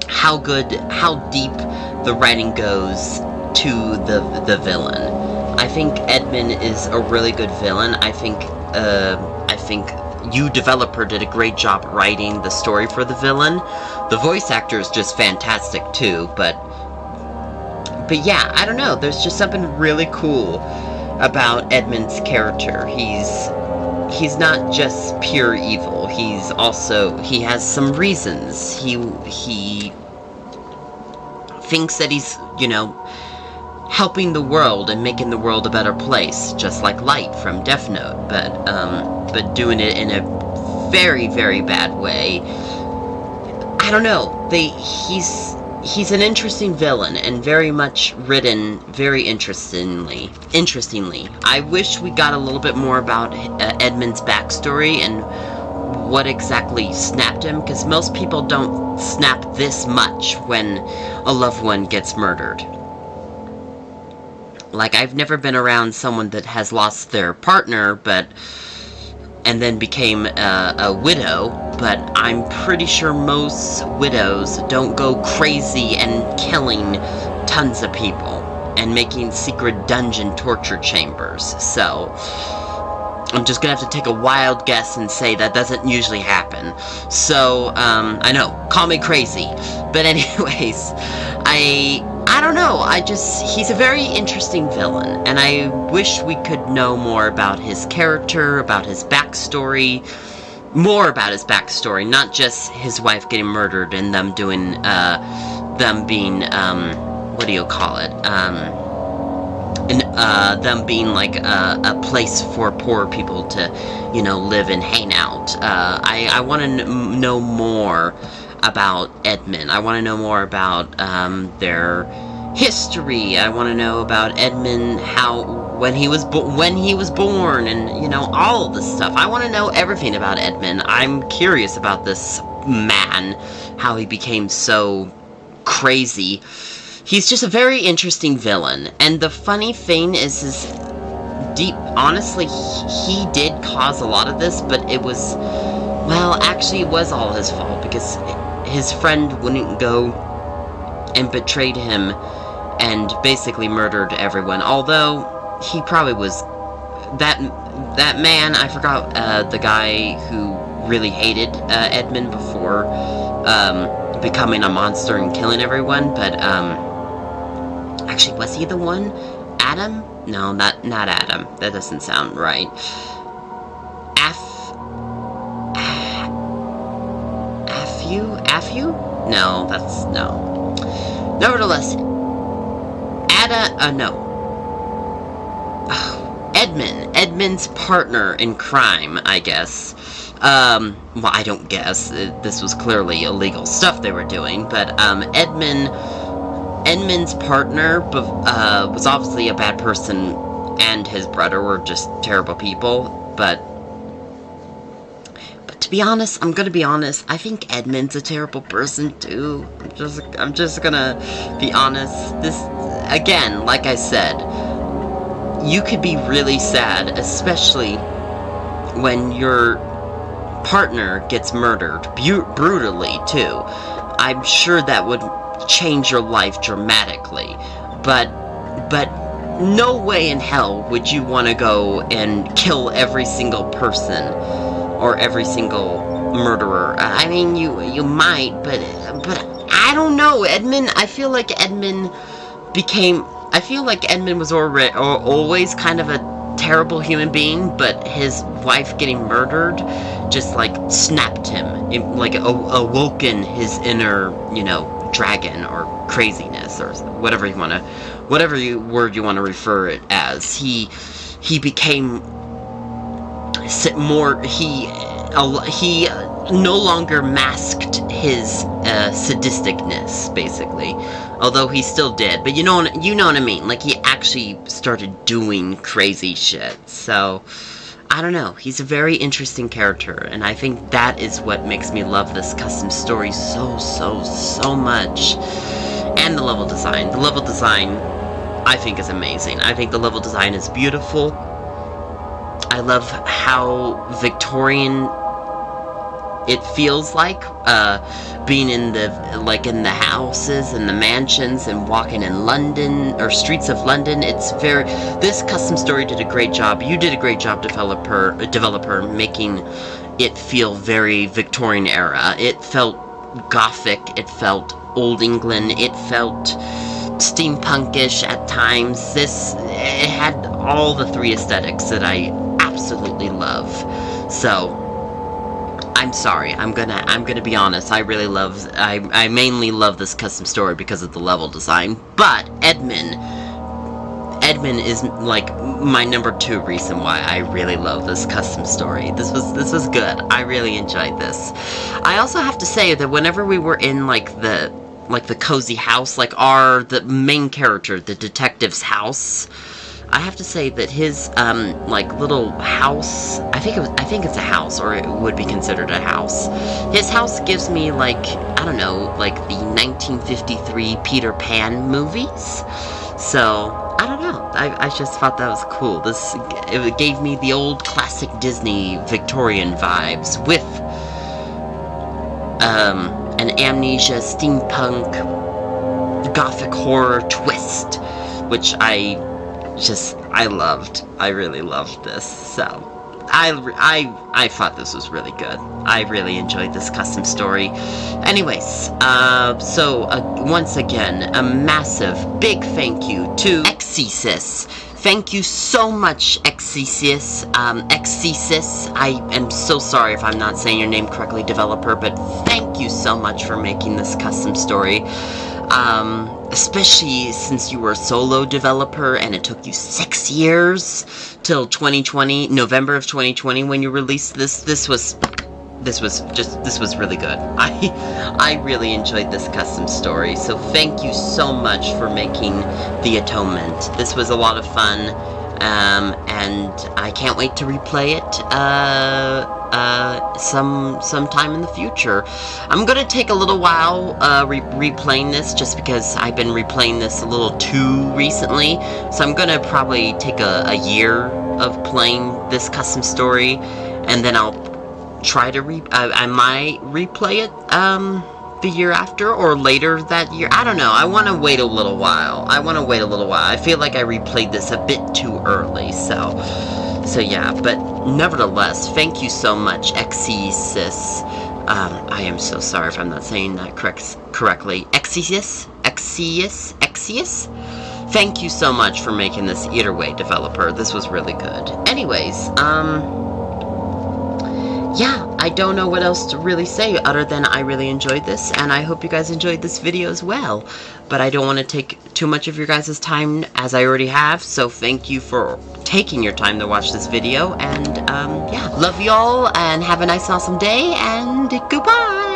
Speaker 1: how good, how deep the writing goes to the villain. I think Edmund is a really good villain. I think you developer did a great job writing the story for the villain. The voice actor is just fantastic too, but yeah, I don't know. There's just something really cool about Edmund's character. He's not just pure evil. He has some reasons. He thinks that he's, helping the world and making the world a better place, just like Light from Death Note, but doing it in a very, very bad way. I don't know. He's an interesting villain and very much written very interestingly. I wish we got a little bit more about Edmund's backstory and what exactly snapped him, because most people don't snap this much when a loved one gets murdered. Like, I've never been around someone that has lost their partner, and then became a widow, but I'm pretty sure most widows don't go crazy and killing tons of people and making secret dungeon torture chambers. So I'm just gonna have to take a wild guess and say that doesn't usually happen. So, I know, call me crazy. But anyways, I don't know, he's a very interesting villain, and I wish we could know more about his character, about his backstory, not just his wife getting murdered and them being, them being like a place for poor people to, live and hang out. I want to know more about Edmund. I want to know more about their history. I want to know about Edmund, when he was born, and all of this stuff. I want to know everything about Edmund. I'm curious about this man, how he became so crazy. He's just a very interesting villain, and the funny thing is honestly, he did cause a lot of this, but it was all his fault, because his friend wouldn't go and betrayed him and basically murdered everyone. Although he probably was that man. I forgot the guy who really hated Edmund before becoming a monster and killing everyone. But actually, was he the one? Adam? No, not Adam. That doesn't sound right. Afyu? No, that's no. Nevertheless, Edmund's partner in crime, I guess. Well, I don't guess. This was clearly illegal stuff they were doing, but Edmund's partner was obviously a bad person, and his brother were just terrible people, but to be honest, I'm gonna be honest, I think Edmund's a terrible person too. I'm just gonna be honest. This, again, like I said, you could be really sad, especially when your partner gets murdered, brutally too. I'm sure that would change your life dramatically, but no way in hell would you want to go and kill every single person or every single murderer. I mean, you might, but I don't know. Edmund, I feel like Edmund was always kind of a terrible human being, but his wife getting murdered just like snapped him, awoken his inner, dragon or craziness or whatever word you want to refer it as. He became more. He no longer masked his sadisticness, basically. Although he still did, but you know what I mean. Like, he actually started doing crazy shit. So, I don't know. He's a very interesting character, and I think that is what makes me love this custom story so much. And the level design. The level design, I think, is amazing. I think the level design is beautiful. I love how Victorian it feels like, being in the houses and the mansions and walking in London, or streets of London. This custom story did a great job. You did a great job, developer, making it feel very Victorian era. It felt gothic, it felt old England, it felt steampunkish at times. It had all the three aesthetics that I absolutely love. So, I'm sorry. I'm gonna be honest. I mainly love this custom story because of the level design. But Edmund is like my number 2 reason why I really love this custom story. This was good. I really enjoyed this. I also have to say that whenever we were in like the cozy house, the main character, the detective's house, I have to say that his little house, I think it's a house, or it would be considered a house. His house gives me the 1953 Peter Pan movies. So I don't know. I just thought that was cool. It gave me the old classic Disney Victorian vibes with an Amnesia steampunk gothic horror twist, which I loved. I really loved this. So I thought this was really good. I really enjoyed this custom story. Anyways, once again, a massive, big thank you to Exesus. Thank you so much, Exesus. Exesus. I am so sorry if I'm not saying your name correctly, developer, but thank you so much for making this custom story. Especially since you were a solo developer and it took you 6 years till 2020, November of 2020 when you released this. This was really good. I really enjoyed this custom story, so thank you so much for making the Atonement. This was a lot of fun, and I can't wait to replay it sometime in the future. I'm gonna take a little while replaying this, just because I've been replaying this a little too recently, so I'm gonna probably take a year of playing this custom story, and then I'll try to I might replay it the year after, or later that year. I don't know. I want to wait a little while. I feel like I replayed this a bit too early, so yeah. But nevertheless, thank you so much, Exesus. I am so sorry if I'm not saying that correctly. Exeus. Thank you so much for making this. Either way, developer, this was really good. Anyways, yeah, I don't know what else to really say other than I really enjoyed this, and I hope you guys enjoyed this video as well. But I don't want to take too much of your guys' time, as I already have, so thank you for taking your time to watch this video, and yeah, love y'all, and have a nice, awesome day, and goodbye!